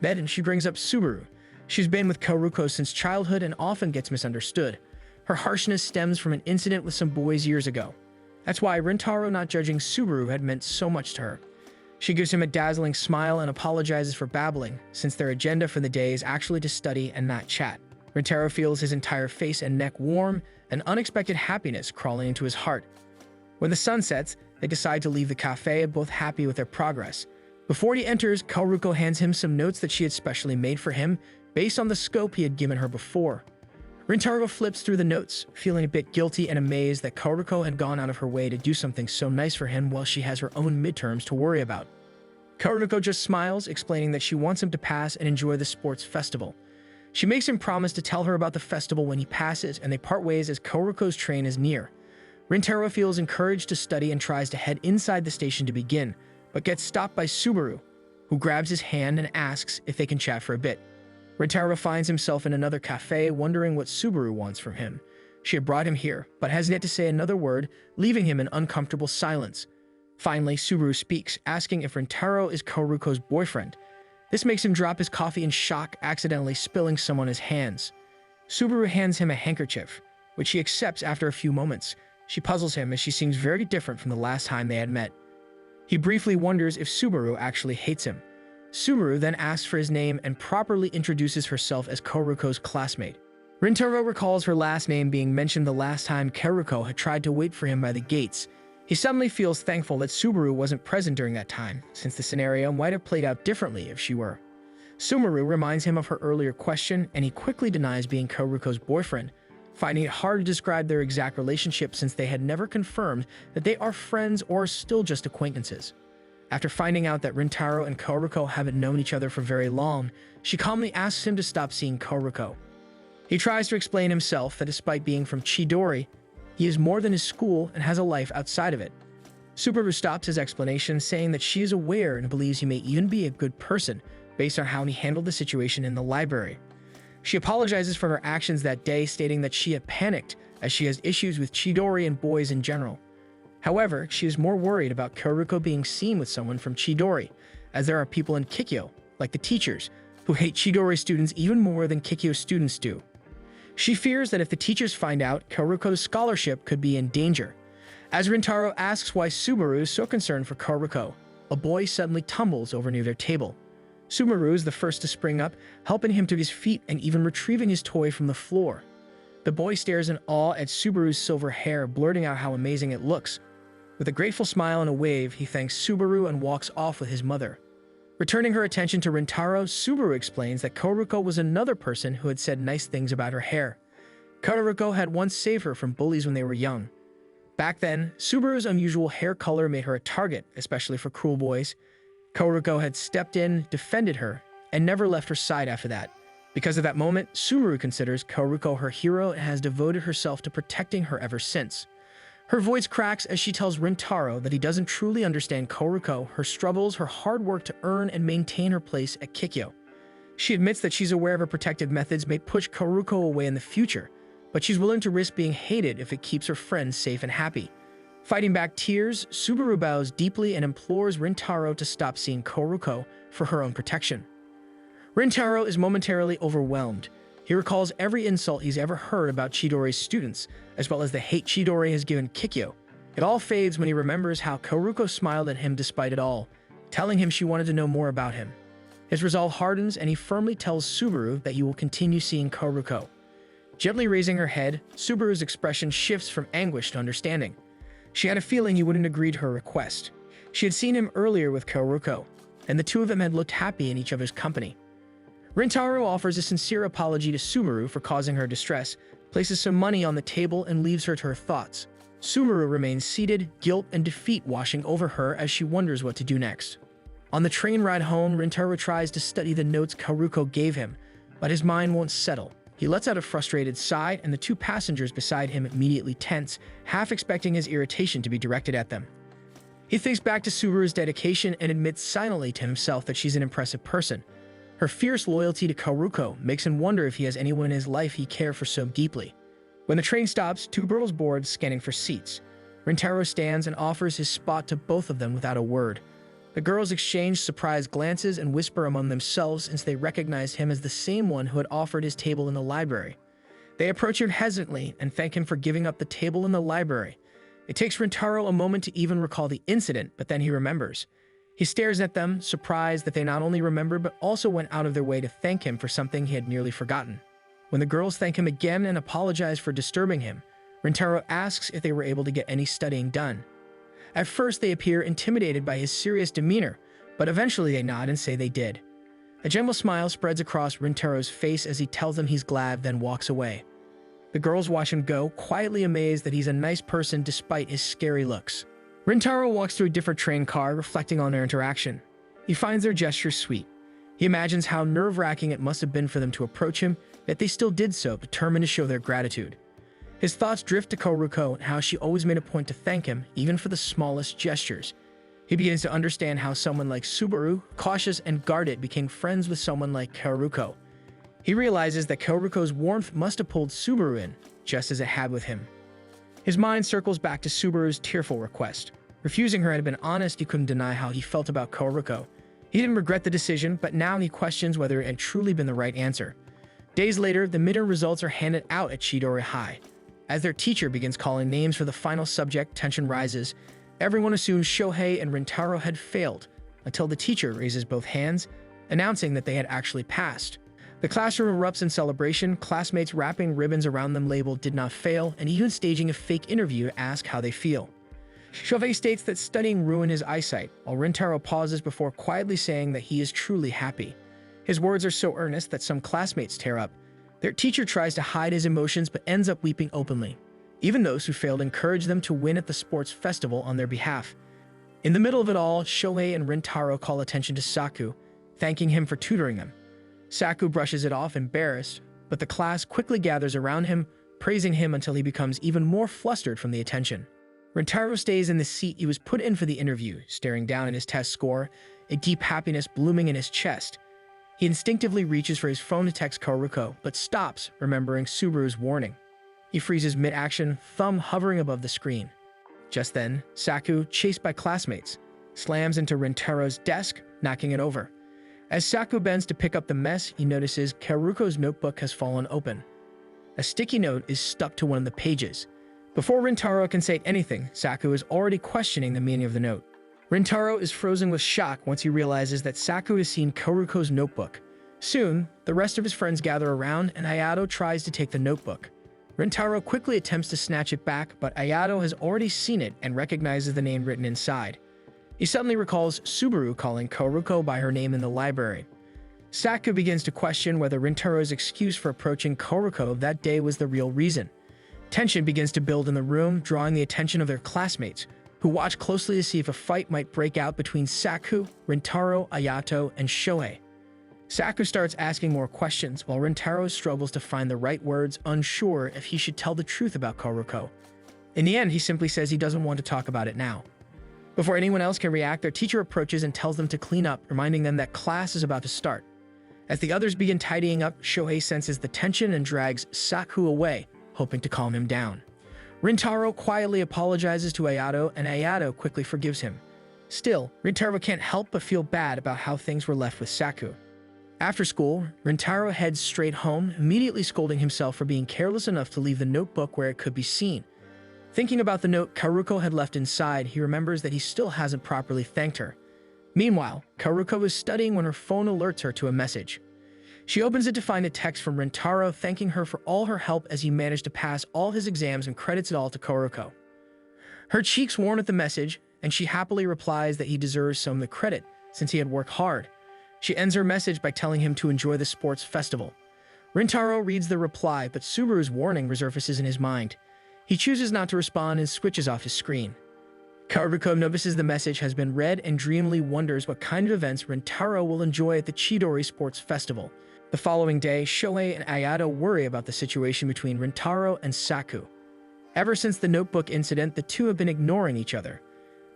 Then she brings up Subaru. She's been with Karuko since childhood and often gets misunderstood. Her harshness stems from an incident with some boys years ago. That's why Rintaro not judging Subaru had meant so much to her. She gives him a dazzling smile and apologizes for babbling, since their agenda for the day is actually to study and not chat. Rintaro feels his entire face and neck warm, an unexpected happiness crawling into his heart. When the sun sets, they decide to leave the cafe, both happy with their progress. Before he enters, Karuko hands him some notes that she had specially made for him, based on the scope he had given her before. Rintaro flips through the notes, feeling a bit guilty and amazed that Karuko had gone out of her way to do something so nice for him while she has her own midterms to worry about. Karuko just smiles, explaining that she wants him to pass and enjoy the sports festival. She makes him promise to tell her about the festival when he passes, and they part ways as Karuko's train is near. Rintaro feels encouraged to study and tries to head inside the station to begin, but gets stopped by Subaru, who grabs his hand and asks if they can chat for a bit. Rintaro finds himself in another cafe, wondering what Subaru wants from him. She had brought him here, but has yet to say another word, leaving him in uncomfortable silence. Finally, Subaru speaks, asking if Rintaro is Karuko's boyfriend. This makes him drop his coffee in shock, accidentally spilling some on his hands. Subaru hands him a handkerchief, which he accepts after a few moments. She puzzles him as she seems very different from the last time they had met. He briefly wonders if Subaru actually hates him. Subaru then asks for his name and properly introduces herself as Karuko's classmate. Rintaro recalls her last name being mentioned the last time Karuko had tried to wait for him by the gates. He suddenly feels thankful that Subaru wasn't present during that time, since the scenario might have played out differently if she were. Subaru reminds him of her earlier question, and he quickly denies being Karuko's boyfriend, finding it hard to describe their exact relationship since they had never confirmed that they are friends or still just acquaintances. After finding out that Rintaro and Karuko haven't known each other for very long, she calmly asks him to stop seeing Karuko. He tries to explain himself that despite being from Chidori, he is more than his school and has a life outside of it. Subaru stops his explanation, saying that she is aware and believes he may even be a good person based on how he handled the situation in the library. She apologizes for her actions that day, stating that she had panicked as she has issues with Chidori and boys in general. However, she is more worried about Karuko being seen with someone from Chidori, as there are people in Kikyo, like the teachers, who hate Chidori students even more than Kikyo students do. She fears that if the teachers find out, Karuko's scholarship could be in danger. As Rintaro asks why Subaru is so concerned for Karuko, a boy suddenly tumbles over near their table. Subaru is the first to spring up, helping him to his feet and even retrieving his toy from the floor. The boy stares in awe at Subaru's silver hair, blurting out how amazing it looks. With a grateful smile and a wave, he thanks Subaru and walks off with his mother. Returning her attention to Rintaro, Subaru explains that Karuko was another person who had said nice things about her hair. Karuko had once saved her from bullies when they were young. Back then, Subaru's unusual hair color made her a target, especially for cruel boys. Karuko had stepped in, defended her, and never left her side after that. Because of that moment, Subaru considers Karuko her hero and has devoted herself to protecting her ever since. Her voice cracks as she tells Rintaro that he doesn't truly understand Karuko, her struggles, her hard work to earn and maintain her place at Kikyo. She admits that she's aware of her protective methods may push Karuko away in the future, but she's willing to risk being hated if it keeps her friends safe and happy. Fighting back tears, Subaru bows deeply and implores Rintaro to stop seeing Karuko for her own protection. Rintaro is momentarily overwhelmed. He recalls every insult he's ever heard about Chidori's students, as well as the hate Chidori has given Kikyo. It all fades when he remembers how Karuko smiled at him despite it all, telling him she wanted to know more about him. His resolve hardens and he firmly tells Subaru that he will continue seeing Karuko. Gently raising her head, Subaru's expression shifts from anguish to understanding. She had a feeling he wouldn't agree to her request. She had seen him earlier with Karuko, and the two of them had looked happy in each other's company. Rintaro offers a sincere apology to Subaru for causing her distress, places some money on the table, and leaves her to her thoughts. Subaru remains seated, guilt and defeat washing over her as she wonders what to do next. On the train ride home, Rintaro tries to study the notes Karuko gave him, but his mind won't settle. He lets out a frustrated sigh, and the two passengers beside him immediately tense, half expecting his irritation to be directed at them. He thinks back to Subaru's dedication and admits silently to himself that she's an impressive person. Her fierce loyalty to Karuko makes him wonder if he has anyone in his life he cares for so deeply. When the train stops, two girls board, scanning for seats. Rintaro stands and offers his spot to both of them without a word. The girls exchange surprised glances and whisper among themselves since they recognize him as the same one who had offered his table in the library. They approach him hesitantly and thank him for giving up the table in the library. It takes Rintaro a moment to even recall the incident, but then he remembers. He stares at them, surprised that they not only remembered but also went out of their way to thank him for something he had nearly forgotten. When the girls thank him again and apologize for disturbing him, Rintaro asks if they were able to get any studying done. At first, they appear intimidated by his serious demeanor, but eventually they nod and say they did. A gentle smile spreads across Rintaro's face as he tells them he's glad, then walks away. The girls watch him go, quietly amazed that he's a nice person despite his scary looks. Rintaro walks through a different train car, reflecting on their interaction. He finds their gestures sweet. He imagines how nerve-wracking it must have been for them to approach him, yet they still did so, determined to show their gratitude. His thoughts drift to Karuko and how she always made a point to thank him, even for the smallest gestures. He begins to understand how someone like Subaru, cautious and guarded, became friends with someone like Karuko. He realizes that Karuko's warmth must have pulled Subaru in, just as it had with him. His mind circles back to Subaru's tearful request. Refusing her had been honest, he couldn't deny how he felt about Karuko. He didn't regret the decision, but now he questions whether it had truly been the right answer. Days later, the midterm results are handed out at Chidori High. As their teacher begins calling names for the final subject, tension rises. Everyone assumes Shohei and Rintaro had failed, until the teacher raises both hands, announcing that they had actually passed. The classroom erupts in celebration, classmates wrapping ribbons around them labeled "did not fail," and even staging a fake interview to ask how they feel. Shohei states that studying ruined his eyesight, while Rintaro pauses before quietly saying that he is truly happy. His words are so earnest that some classmates tear up. Their teacher tries to hide his emotions but ends up weeping openly. Even those who failed encourage them to win at the sports festival on their behalf. In the middle of it all, Shohei and Rintaro call attention to Saku, thanking him for tutoring them. Saku brushes it off, embarrassed, but the class quickly gathers around him, praising him until he becomes even more flustered from the attention. Rintaro stays in the seat he was put in for the interview, staring down at his test score, a deep happiness blooming in his chest. He instinctively reaches for his phone to text Karuko, but stops, remembering Subaru's warning. He freezes mid-action, thumb hovering above the screen. Just then, Saku, chased by classmates, slams into Rintaro's desk, knocking it over. As Saku bends to pick up the mess, he notices Karuko's notebook has fallen open. A sticky note is stuck to one of the pages. Before Rintaro can say anything, Saku is already questioning the meaning of the note. Rintaro is frozen with shock once he realizes that Saku has seen Karuko's notebook. Soon, the rest of his friends gather around and Ayato tries to take the notebook. Rintaro quickly attempts to snatch it back, but Ayato has already seen it and recognizes the name written inside. He suddenly recalls Subaru calling Karuko by her name in the library. Saku begins to question whether Rintaro's excuse for approaching Karuko that day was the real reason. Tension begins to build in the room, drawing the attention of their classmates, who watch closely to see if a fight might break out between Saku, Rintaro, Ayato, and Shohei. Saku starts asking more questions, while Rintaro struggles to find the right words, unsure if he should tell the truth about Karuko. In the end, he simply says he doesn't want to talk about it now. Before anyone else can react, their teacher approaches and tells them to clean up, reminding them that class is about to start. As the others begin tidying up, Shohei senses the tension and drags Saku away, hoping to calm him down. Rintaro quietly apologizes to Ayato, and Ayato quickly forgives him. Still, Rintaro can't help but feel bad about how things were left with Saku. After school, Rintaro heads straight home, immediately scolding himself for being careless enough to leave the notebook where it could be seen. Thinking about the note Karuko had left inside, he remembers that he still hasn't properly thanked her. Meanwhile, Karuko is studying when her phone alerts her to a message. She opens it to find a text from Rintaro thanking her for all her help as he managed to pass all his exams and credits it all to Karuko. Her cheeks warm at the message, and she happily replies that he deserves some of the credit since he had worked hard. She ends her message by telling him to enjoy the sports festival. Rintaro reads the reply, but Subaru's warning resurfaces in his mind. He chooses not to respond and switches off his screen. Karuko notices the message has been read and dreamily wonders what kind of events Rintaro will enjoy at the Chidori Sports Festival. The following day, Shohei and Ayato worry about the situation between Rintaro and Saku. Ever since the notebook incident, the two have been ignoring each other.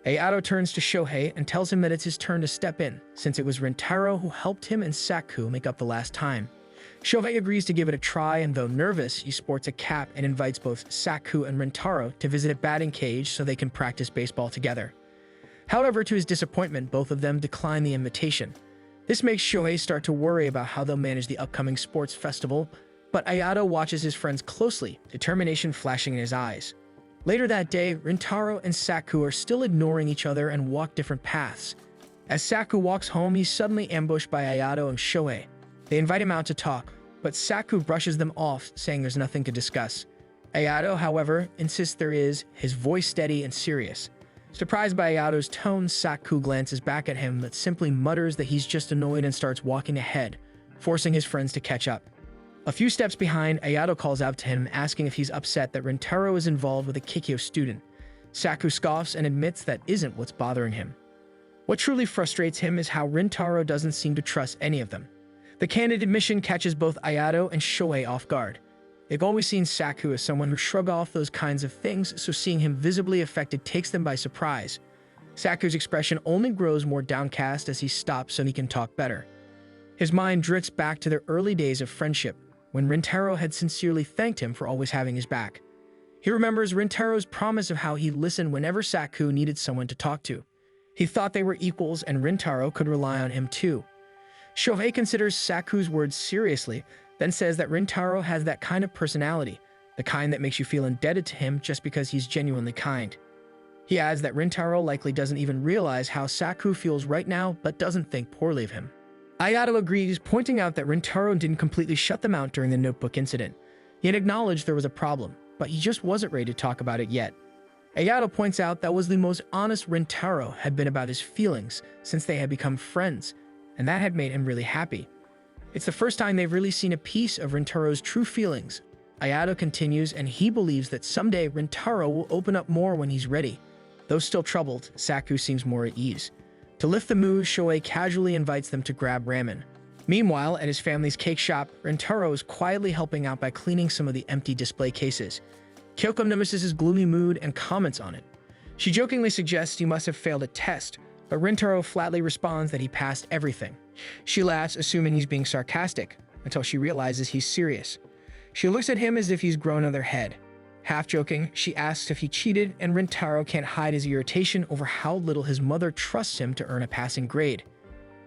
Ayato turns to Shohei and tells him that it's his turn to step in, since it was Rintaro who helped him and Saku make up the last time. Shohei agrees to give it a try, and though nervous, he sports a cap and invites both Saku and Rintaro to visit a batting cage so they can practice baseball together. However, to his disappointment, both of them decline the invitation. This makes Shohei start to worry about how they'll manage the upcoming sports festival, but Ayato watches his friends closely, determination flashing in his eyes. Later that day, Rintaro and Saku are still ignoring each other and walk different paths. As Saku walks home, he's suddenly ambushed by Ayato and Shohei. They invite him out to talk, but Saku brushes them off, saying there's nothing to discuss. Ayato, however, insists there is, his voice steady and serious. Surprised by Ayato's tone, Saku glances back at him but simply mutters that he's just annoyed and starts walking ahead, forcing his friends to catch up. A few steps behind, Ayato calls out to him, asking if he's upset that Rintaro is involved with a Kikyo student. Saku scoffs and admits that isn't what's bothering him. What truly frustrates him is how Rintaro doesn't seem to trust any of them. The candid admission catches both Ayato and Shohei off guard. They've always seen Saku as someone who shrugged off those kinds of things, so seeing him visibly affected takes them by surprise. Saku's expression only grows more downcast as he stops so he can talk better. His mind drifts back to their early days of friendship, when Rintaro had sincerely thanked him for always having his back. He remembers Rintaro's promise of how he'd listen whenever Saku needed someone to talk to. He thought they were equals and Rintaro could rely on him too. Shohei considers Saku's words seriously, then says that Rintaro has that kind of personality, the kind that makes you feel indebted to him just because he's genuinely kind. He adds that Rintaro likely doesn't even realize how Saku feels right now but doesn't think poorly of him. Ayato agrees, pointing out that Rintaro didn't completely shut them out during the notebook incident. He had acknowledged there was a problem, but he just wasn't ready to talk about it yet. Ayato points out that was the most honest Rintaro had been about his feelings since they had become friends, and that had made him really happy. It's the first time they've really seen a piece of Rintaro's true feelings. Ayato continues, and he believes that someday Rintaro will open up more when he's ready. Though still troubled, Saku seems more at ease. To lift the mood, Shohei casually invites them to grab ramen. Meanwhile, at his family's cake shop, Rintaro is quietly helping out by cleaning some of the empty display cases. Kyoko notices his gloomy mood and comments on it. She jokingly suggests he must have failed a test, but Rintaro flatly responds that he passed everything. She laughs, assuming he's being sarcastic, until she realizes he's serious. She looks at him as if he's grown another head. Half joking, she asks if he cheated, and Rintaro can't hide his irritation over how little his mother trusts him to earn a passing grade.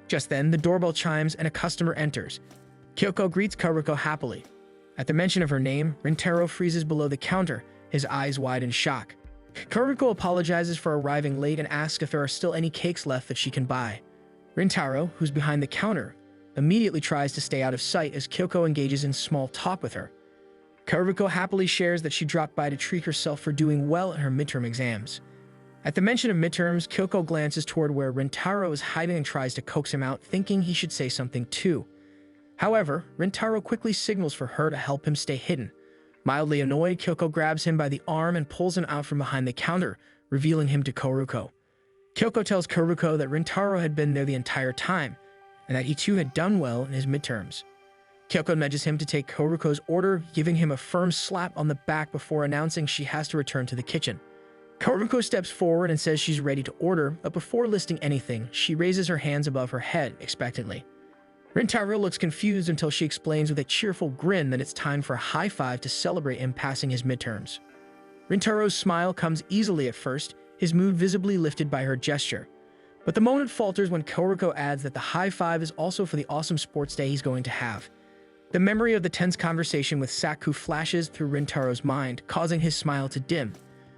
Just then, the doorbell chimes and a customer enters. Kyoko greets Karuko happily. At the mention of her name, Rintaro freezes below the counter, his eyes wide in shock. Karuko apologizes for arriving late and asks if there are still any cakes left that she can buy. Rintaro, who's behind the counter, immediately tries to stay out of sight as Kyoko engages in small talk with her. Karuko happily shares that she dropped by to treat herself for doing well in her midterm exams. At the mention of midterms, Kyoko glances toward where Rintaro is hiding and tries to coax him out, thinking he should say something too. However, Rintaro quickly signals for her to help him stay hidden. Mildly annoyed, Kyoko grabs him by the arm and pulls him out from behind the counter, revealing him to Karuko. Kyoko tells Karuko that Rintaro had been there the entire time, and that he too had done well in his midterms. Kyoko nudges him to take Karuko's order, giving him a firm slap on the back before announcing she has to return to the kitchen. Karuko steps forward and says she's ready to order, but before listing anything, she raises her hands above her head expectantly. Rintaro looks confused until she explains with a cheerful grin that it's time for a high five to celebrate him passing his midterms. Rintaro's smile comes easily at first, his mood visibly lifted by her gesture. But the moment falters when Karuko adds that the high five is also for the awesome sports day he's going to have. The memory of the tense conversation with Saku flashes through Rintaro's mind, causing his smile to dim.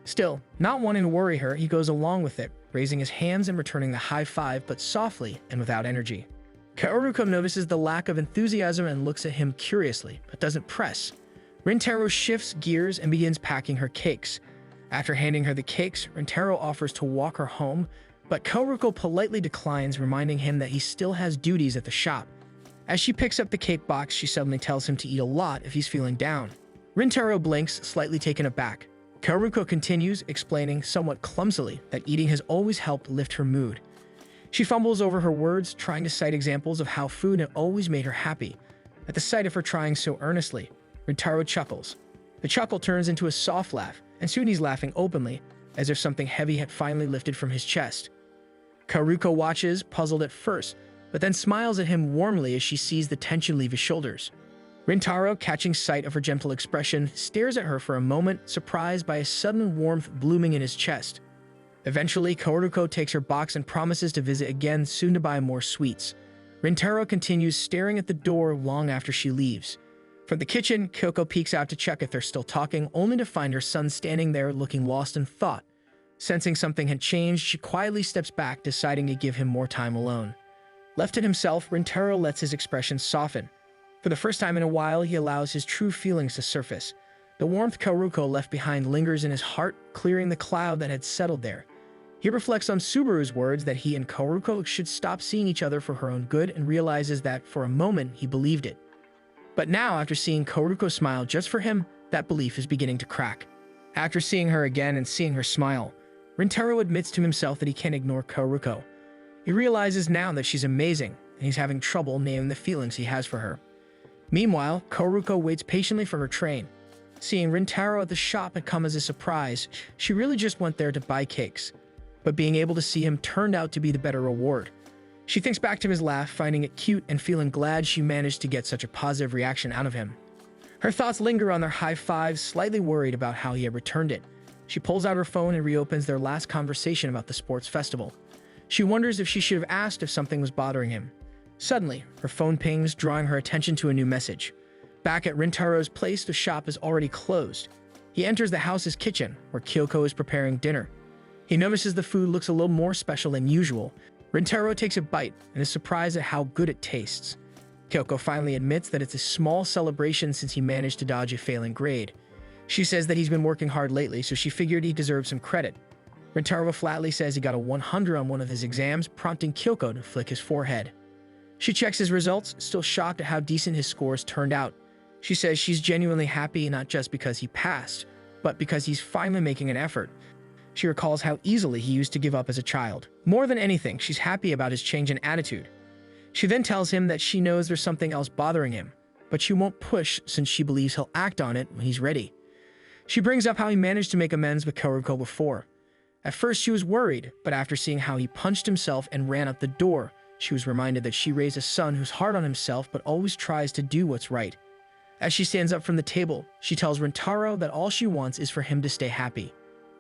Still, not wanting to worry her, he goes along with it, raising his hands and returning the high five, but softly and without energy. Karuko notices the lack of enthusiasm and looks at him curiously, but doesn't press. Rintaro shifts gears and begins packing her cakes. After handing her the cakes, Rintaro offers to walk her home, but Karuko politely declines, reminding him that he still has duties at the shop. As she picks up the cake box, she suddenly tells him to eat a lot if he's feeling down. Rintaro blinks, slightly taken aback. Karuko continues, explaining somewhat clumsily that eating has always helped lift her mood. She fumbles over her words, trying to cite examples of how food had always made her happy. At the sight of her trying so earnestly, Rintaro chuckles. The chuckle turns into a soft laugh, and soon he's laughing openly, as if something heavy had finally lifted from his chest. Karuko watches, puzzled at first, but then smiles at him warmly as she sees the tension leave his shoulders. Rintaro, catching sight of her gentle expression, stares at her for a moment, surprised by a sudden warmth blooming in his chest. Eventually, Karuko takes her box and promises to visit again soon to buy more sweets. Rintaro continues staring at the door long after she leaves. From the kitchen, Kyoko peeks out to check if they're still talking, only to find her son standing there looking lost in thought. Sensing something had changed, she quietly steps back, deciding to give him more time alone. Left to himself, Rintaro lets his expression soften. For the first time in a while, he allows his true feelings to surface. The warmth Karuko left behind lingers in his heart, clearing the cloud that had settled there. He reflects on Subaru's words that he and Karuko should stop seeing each other for her own good, and realizes that, for a moment, he believed it. But now, after seeing Karuko smile just for him, that belief is beginning to crack. After seeing her again and seeing her smile, Rintaro admits to himself that he can't ignore Karuko. He realizes now that she's amazing, and he's having trouble naming the feelings he has for her. Meanwhile, Karuko waits patiently for her train. Seeing Rintaro at the shop had come as a surprise, she really just went there to buy cakes. But being able to see him turned out to be the better reward. She thinks back to his laugh, finding it cute and feeling glad she managed to get such a positive reaction out of him. Her thoughts linger on their high fives, slightly worried about how he had returned it. She pulls out her phone and reopens their last conversation about the sports festival. She wonders if she should have asked if something was bothering him. Suddenly, her phone pings, drawing her attention to a new message. Back at Rintaro's place, the shop is already closed. He enters the house's kitchen, where Kyoko is preparing dinner. He notices the food looks a little more special than usual. Rintaro takes a bite and is surprised at how good it tastes. Kyoko finally admits that it's a small celebration since he managed to dodge a failing grade. She says that he's been working hard lately, so she figured he deserves some credit. Rintaro flatly says he got a 100 on one of his exams, prompting Kyoko to flick his forehead. She checks his results, still shocked at how decent his scores turned out. She says she's genuinely happy, not just because he passed, but because he's finally making an effort. She recalls how easily he used to give up as a child. More than anything, she's happy about his change in attitude. She then tells him that she knows there's something else bothering him, but she won't push since she believes he'll act on it when he's ready. She brings up how he managed to make amends with Karuko before. At first, she was worried, but after seeing how he punched himself and ran out the door, she was reminded that she raised a son who's hard on himself but always tries to do what's right. As she stands up from the table, she tells Rintaro that all she wants is for him to stay happy.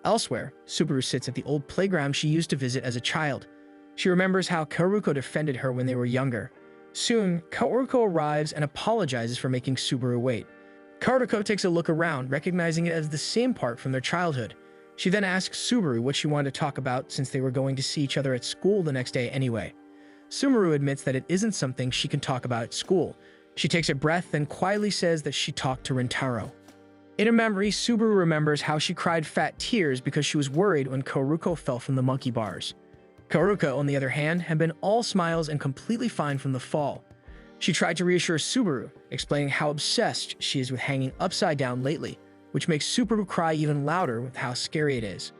Elsewhere, Subaru sits at the old playground she used to visit as a child. She remembers how Kaoruko defended her when they were younger. Soon, Kaoruko arrives and apologizes for making Subaru wait. Kaoruko takes a look around, recognizing it as the same park from their childhood. She then asks Subaru what she wanted to talk about since they were going to see each other at school the next day anyway. Subaru admits that it isn't something she can talk about at school. She takes a breath and quietly says that she talked to Rintaro. In her memory, Subaru remembers how she cried fat tears because she was worried when Kaoruko fell from the monkey bars. Kaoruko, on the other hand, had been all smiles and completely fine from the fall. She tried to reassure Subaru, explaining how obsessed she is with hanging upside down lately, which makes Subaru cry even louder with how scary it is.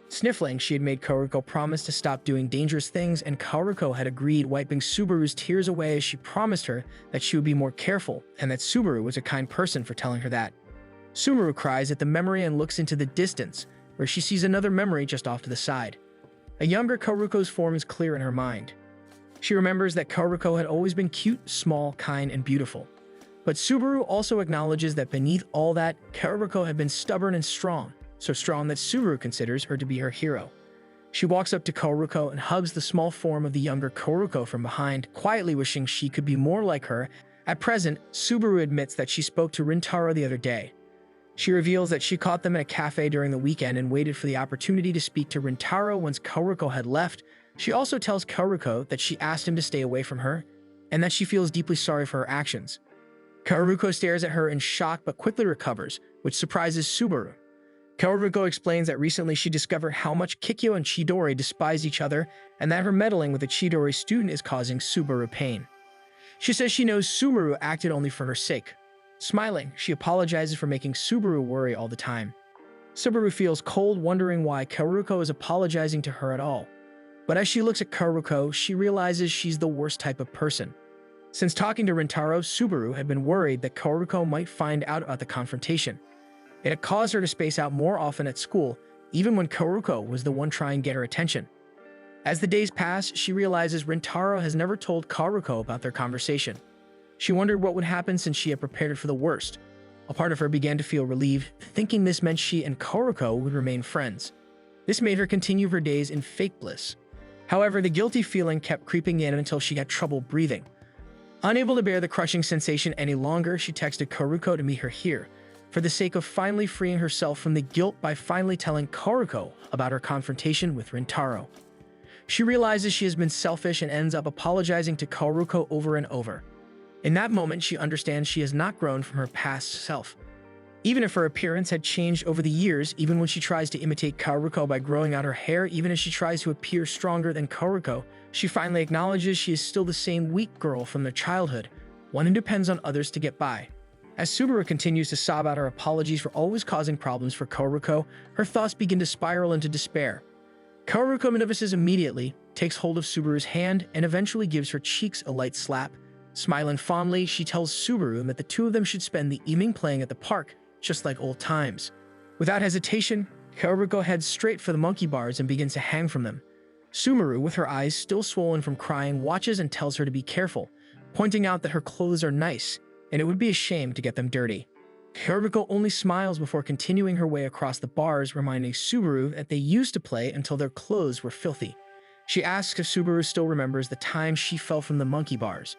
Sniffling, she had made Kaoruko promise to stop doing dangerous things, and Kaoruko had agreed, wiping Subaru's tears away as she promised her that she would be more careful and that Subaru was a kind person for telling her that. Subaru cries at the memory and looks into the distance, where she sees another memory just off to the side. A younger Kaoruko's form is clear in her mind. She remembers that Kaoruko had always been cute, small, kind, and beautiful. But Subaru also acknowledges that beneath all that, Kaoruko had been stubborn and strong, so strong that Subaru considers her to be her hero. She walks up to Kaoruko and hugs the small form of the younger Kaoruko from behind, quietly wishing she could be more like her. At present, Subaru admits that she spoke to Rintaro the other day. She reveals that she caught them in a cafe during the weekend and waited for the opportunity to speak to Rintaro once Kaoruko had left. She also tells Kaoruko that she asked him to stay away from her, and that she feels deeply sorry for her actions. Kaoruko stares at her in shock but quickly recovers, which surprises Subaru. Kaoruko explains that recently she discovered how much Kikyo and Chidori despise each other, and that her meddling with a Chidori student is causing Subaru pain. She says she knows Subaru acted only for her sake. Smiling, she apologizes for making Subaru worry all the time. Subaru feels cold, wondering why Kaoruko is apologizing to her at all. But as she looks at Kaoruko, she realizes she's the worst type of person. Since talking to Rintaro, Subaru had been worried that Kaoruko might find out about the confrontation. It had caused her to space out more often at school, even when Kaoruko was the one trying to get her attention. As the days pass, she realizes Rintaro has never told Kaoruko about their conversation. She wondered what would happen since she had prepared for the worst. A part of her began to feel relieved, thinking this meant she and Kaoruko would remain friends. This made her continue her days in fake bliss. However, the guilty feeling kept creeping in until she had trouble breathing. Unable to bear the crushing sensation any longer, she texted Kaoruko to meet her here, for the sake of finally freeing herself from the guilt by finally telling Kaoruko about her confrontation with Rintaro. She realizes she has been selfish and ends up apologizing to Kaoruko over and over. In that moment, she understands she has not grown from her past self. Even if her appearance had changed over the years, even when she tries to imitate Kaoruko by growing out her hair, even as she tries to appear stronger than Kaoruko, she finally acknowledges she is still the same weak girl from their childhood, one who depends on others to get by. As Subaru continues to sob out her apologies for always causing problems for Kaoruko, her thoughts begin to spiral into despair. Kaoruko notices immediately, takes hold of Subaru's hand, and eventually gives her cheeks a light slap. Smiling fondly, she tells Subaru that the two of them should spend the evening playing at the park, just like old times. Without hesitation, Kaoruko heads straight for the monkey bars and begins to hang from them. Subaru, with her eyes still swollen from crying, watches and tells her to be careful, pointing out that her clothes are nice, and it would be a shame to get them dirty. Kaoruko only smiles before continuing her way across the bars, reminding Subaru that they used to play until their clothes were filthy. She asks if Subaru still remembers the time she fell from the monkey bars.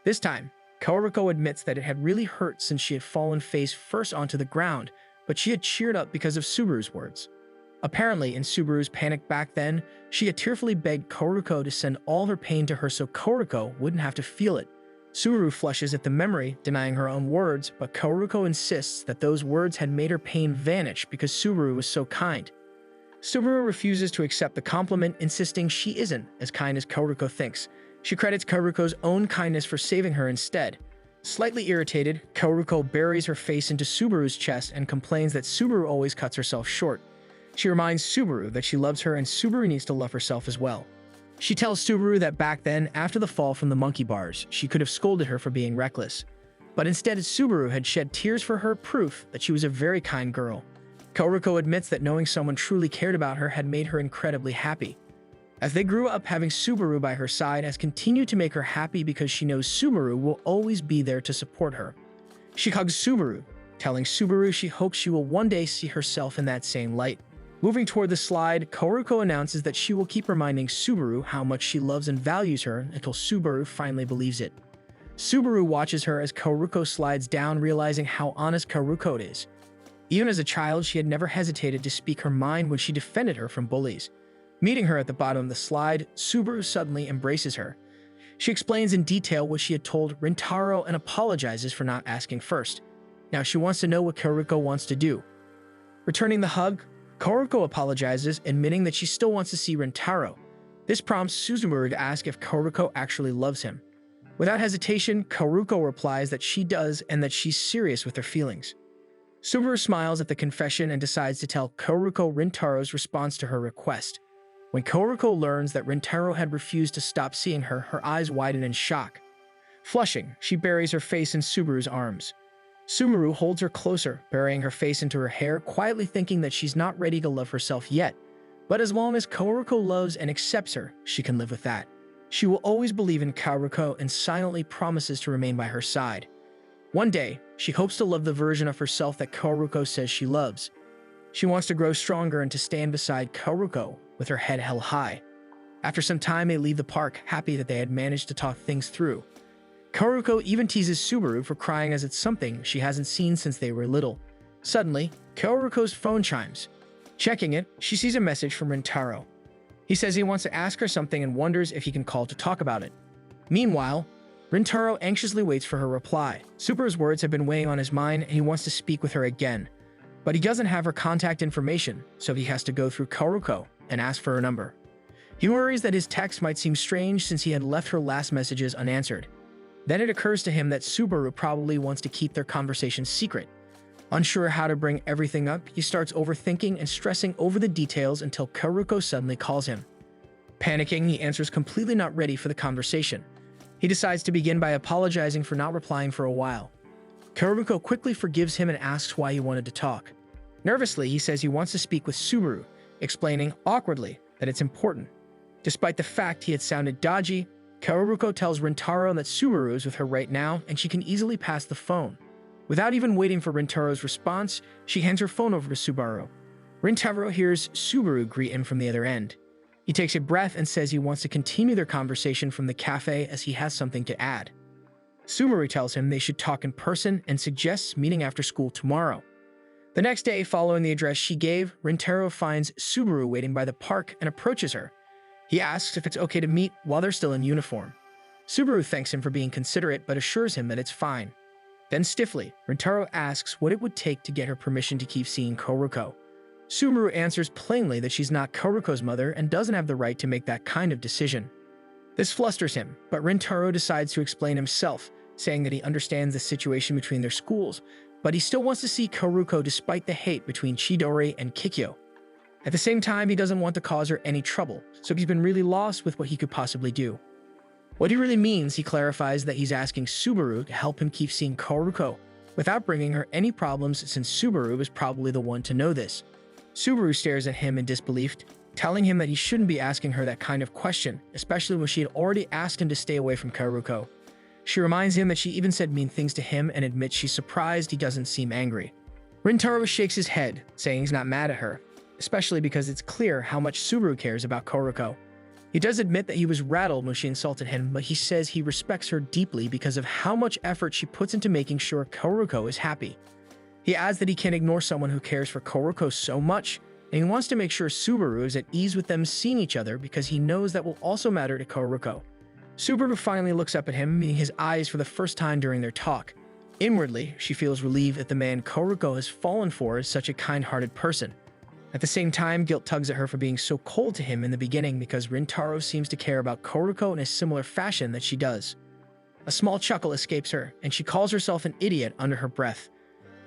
This time, Kaoruko admits that it had really hurt since she had fallen face first onto the ground, but she had cheered up because of Subaru's words. Apparently, in Subaru's panic back then, she had tearfully begged Kaoruko to send all her pain to her so Kaoruko wouldn't have to feel it. Subaru flushes at the memory, denying her own words, but Kaoruko insists that those words had made her pain vanish because Subaru was so kind. Subaru refuses to accept the compliment, insisting she isn't as kind as Kaoruko thinks. She credits Kaoruko's own kindness for saving her instead. Slightly irritated, Kaoruko buries her face into Subaru's chest and complains that Subaru always cuts herself short. She reminds Subaru that she loves her and Subaru needs to love herself as well. She tells Subaru that back then, after the fall from the monkey bars, she could have scolded her for being reckless. But instead, Subaru had shed tears for her, proof that she was a very kind girl. Kaoruko admits that knowing someone truly cared about her had made her incredibly happy. As they grew up, having Subaru by her side has continued to make her happy because she knows Subaru will always be there to support her. She hugs Subaru, telling Subaru she hopes she will one day see herself in that same light. Moving toward the slide, Kaoruko announces that she will keep reminding Subaru how much she loves and values her until Subaru finally believes it. Subaru watches her as Kaoruko slides down, realizing how honest Kaoruko is. Even as a child, she had never hesitated to speak her mind when she defended her from bullies. Meeting her at the bottom of the slide, Subaru suddenly embraces her. She explains in detail what she had told Rintaro and apologizes for not asking first. Now she wants to know what Kaoruko wants to do. Returning the hug, Kaoruko apologizes, admitting that she still wants to see Rintaro. This prompts Subaru to ask if Kaoruko actually loves him. Without hesitation, Kaoruko replies that she does and that she's serious with her feelings. Subaru smiles at the confession and decides to tell Kaoruko Rintaro's response to her request. When Kaoruko learns that Rintaro had refused to stop seeing her, her eyes widen in shock. Flushing, she buries her face in Subaru's arms. Subaru holds her closer, burying her face into her hair, quietly thinking that she's not ready to love herself yet. But as long as Kaoruko loves and accepts her, she can live with that. She will always believe in Kaoruko and silently promises to remain by her side. One day, she hopes to love the version of herself that Kaoruko says she loves. She wants to grow stronger and to stand beside Kaoruko with her head held high. After some time, they leave the park, happy that they had managed to talk things through. Kaoruko even teases Subaru for crying as it's something she hasn't seen since they were little. Suddenly, Kaoruko's phone chimes. Checking it, she sees a message from Rintaro. He says he wants to ask her something and wonders if he can call to talk about it. Meanwhile, Rintaro anxiously waits for her reply. Subaru's words have been weighing on his mind and he wants to speak with her again. But he doesn't have her contact information, so he has to go through Kaoruko and ask for her number. He worries that his text might seem strange since he had left her last messages unanswered. Then it occurs to him that Subaru probably wants to keep their conversation secret. Unsure how to bring everything up, he starts overthinking and stressing over the details until Kaoruko suddenly calls him. Panicking, he answers completely not ready for the conversation. He decides to begin by apologizing for not replying for a while. Kaoruko quickly forgives him and asks why he wanted to talk. Nervously, he says he wants to speak with Subaru, explaining, awkwardly, that it's important. Despite the fact he had sounded dodgy, Kaoruko tells Rintaro that Subaru is with her right now and she can easily pass the phone. Without even waiting for Rintaro's response, she hands her phone over to Subaru. Rintaro hears Subaru greet him from the other end. He takes a breath and says he wants to continue their conversation from the cafe as he has something to add. Subaru tells him they should talk in person and suggests meeting after school tomorrow. The next day, following the address she gave, Rintaro finds Subaru waiting by the park and approaches her. He asks if it's okay to meet while they're still in uniform. Subaru thanks him for being considerate but assures him that it's fine. Then stiffly, Rintaro asks what it would take to get her permission to keep seeing Kaoruko. Subaru answers plainly that she's not Kaoruko's mother and doesn't have the right to make that kind of decision. This flusters him, but Rintaro decides to explain himself, saying that he understands the situation between their schools, but he still wants to see Kaoruko despite the hate between Chidori and Kikyo. At the same time, he doesn't want to cause her any trouble, so he's been really lost with what he could possibly do. What he really means, he clarifies that he's asking Subaru to help him keep seeing Kaoruko, without bringing her any problems since Subaru is probably the one to know this. Subaru stares at him in disbelief, telling him that he shouldn't be asking her that kind of question, especially when she had already asked him to stay away from Kaoruko. She reminds him that she even said mean things to him and admits she's surprised he doesn't seem angry. Rintaro shakes his head, saying he's not mad at her, especially because it's clear how much Subaru cares about Kaoruko. He does admit that he was rattled when she insulted him, but he says he respects her deeply because of how much effort she puts into making sure Kaoruko is happy. He adds that he can't ignore someone who cares for Kaoruko so much, and he wants to make sure Subaru is at ease with them seeing each other because he knows that will also matter to Kaoruko. Subaru finally looks up at him, meeting his eyes for the first time during their talk. Inwardly, she feels relieved that the man Kaoruko has fallen for is such a kind-hearted person. At the same time, guilt tugs at her for being so cold to him in the beginning because Rintaro seems to care about Kaoruko in a similar fashion that she does. A small chuckle escapes her, and she calls herself an idiot under her breath.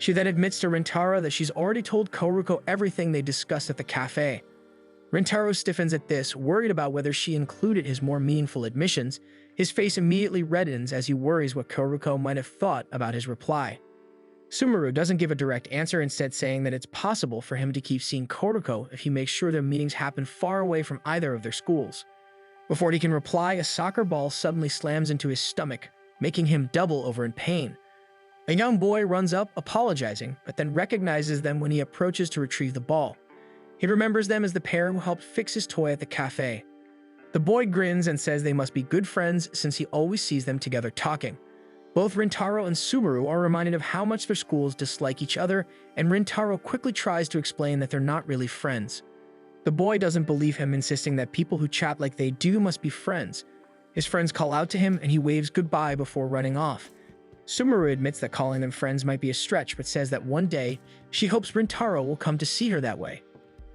She then admits to Rintaro that she's already told Kaoruko everything they discussed at the cafe. Rintaro stiffens at this, worried about whether she included his more meaningful admissions. His face immediately reddens as he worries what Kaoruko might have thought about his reply. Sumeru doesn't give a direct answer, instead saying that it's possible for him to keep seeing Koroko if he makes sure their meetings happen far away from either of their schools. Before he can reply, a soccer ball suddenly slams into his stomach, making him double over in pain. A young boy runs up, apologizing, but then recognizes them when he approaches to retrieve the ball. He remembers them as the pair who helped fix his toy at the cafe. The boy grins and says they must be good friends since he always sees them together talking. Both Rintaro and Subaru are reminded of how much their schools dislike each other, and Rintaro quickly tries to explain that they're not really friends. The boy doesn't believe him, insisting that people who chat like they do must be friends. His friends call out to him and he waves goodbye before running off. Sumeru admits that calling them friends might be a stretch, but says that one day she hopes Rintaro will come to see her that way.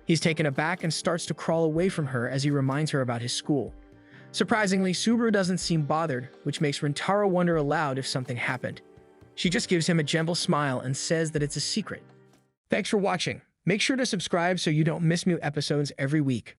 He's taken aback and starts to crawl away from her as he reminds her about his school. Surprisingly, Subaru doesn't seem bothered, which makes Rintaro wonder aloud if something happened. She just gives him a gentle smile and says that it's a secret. Thanks for watching. Make sure to subscribe so you don't miss new episodes every week.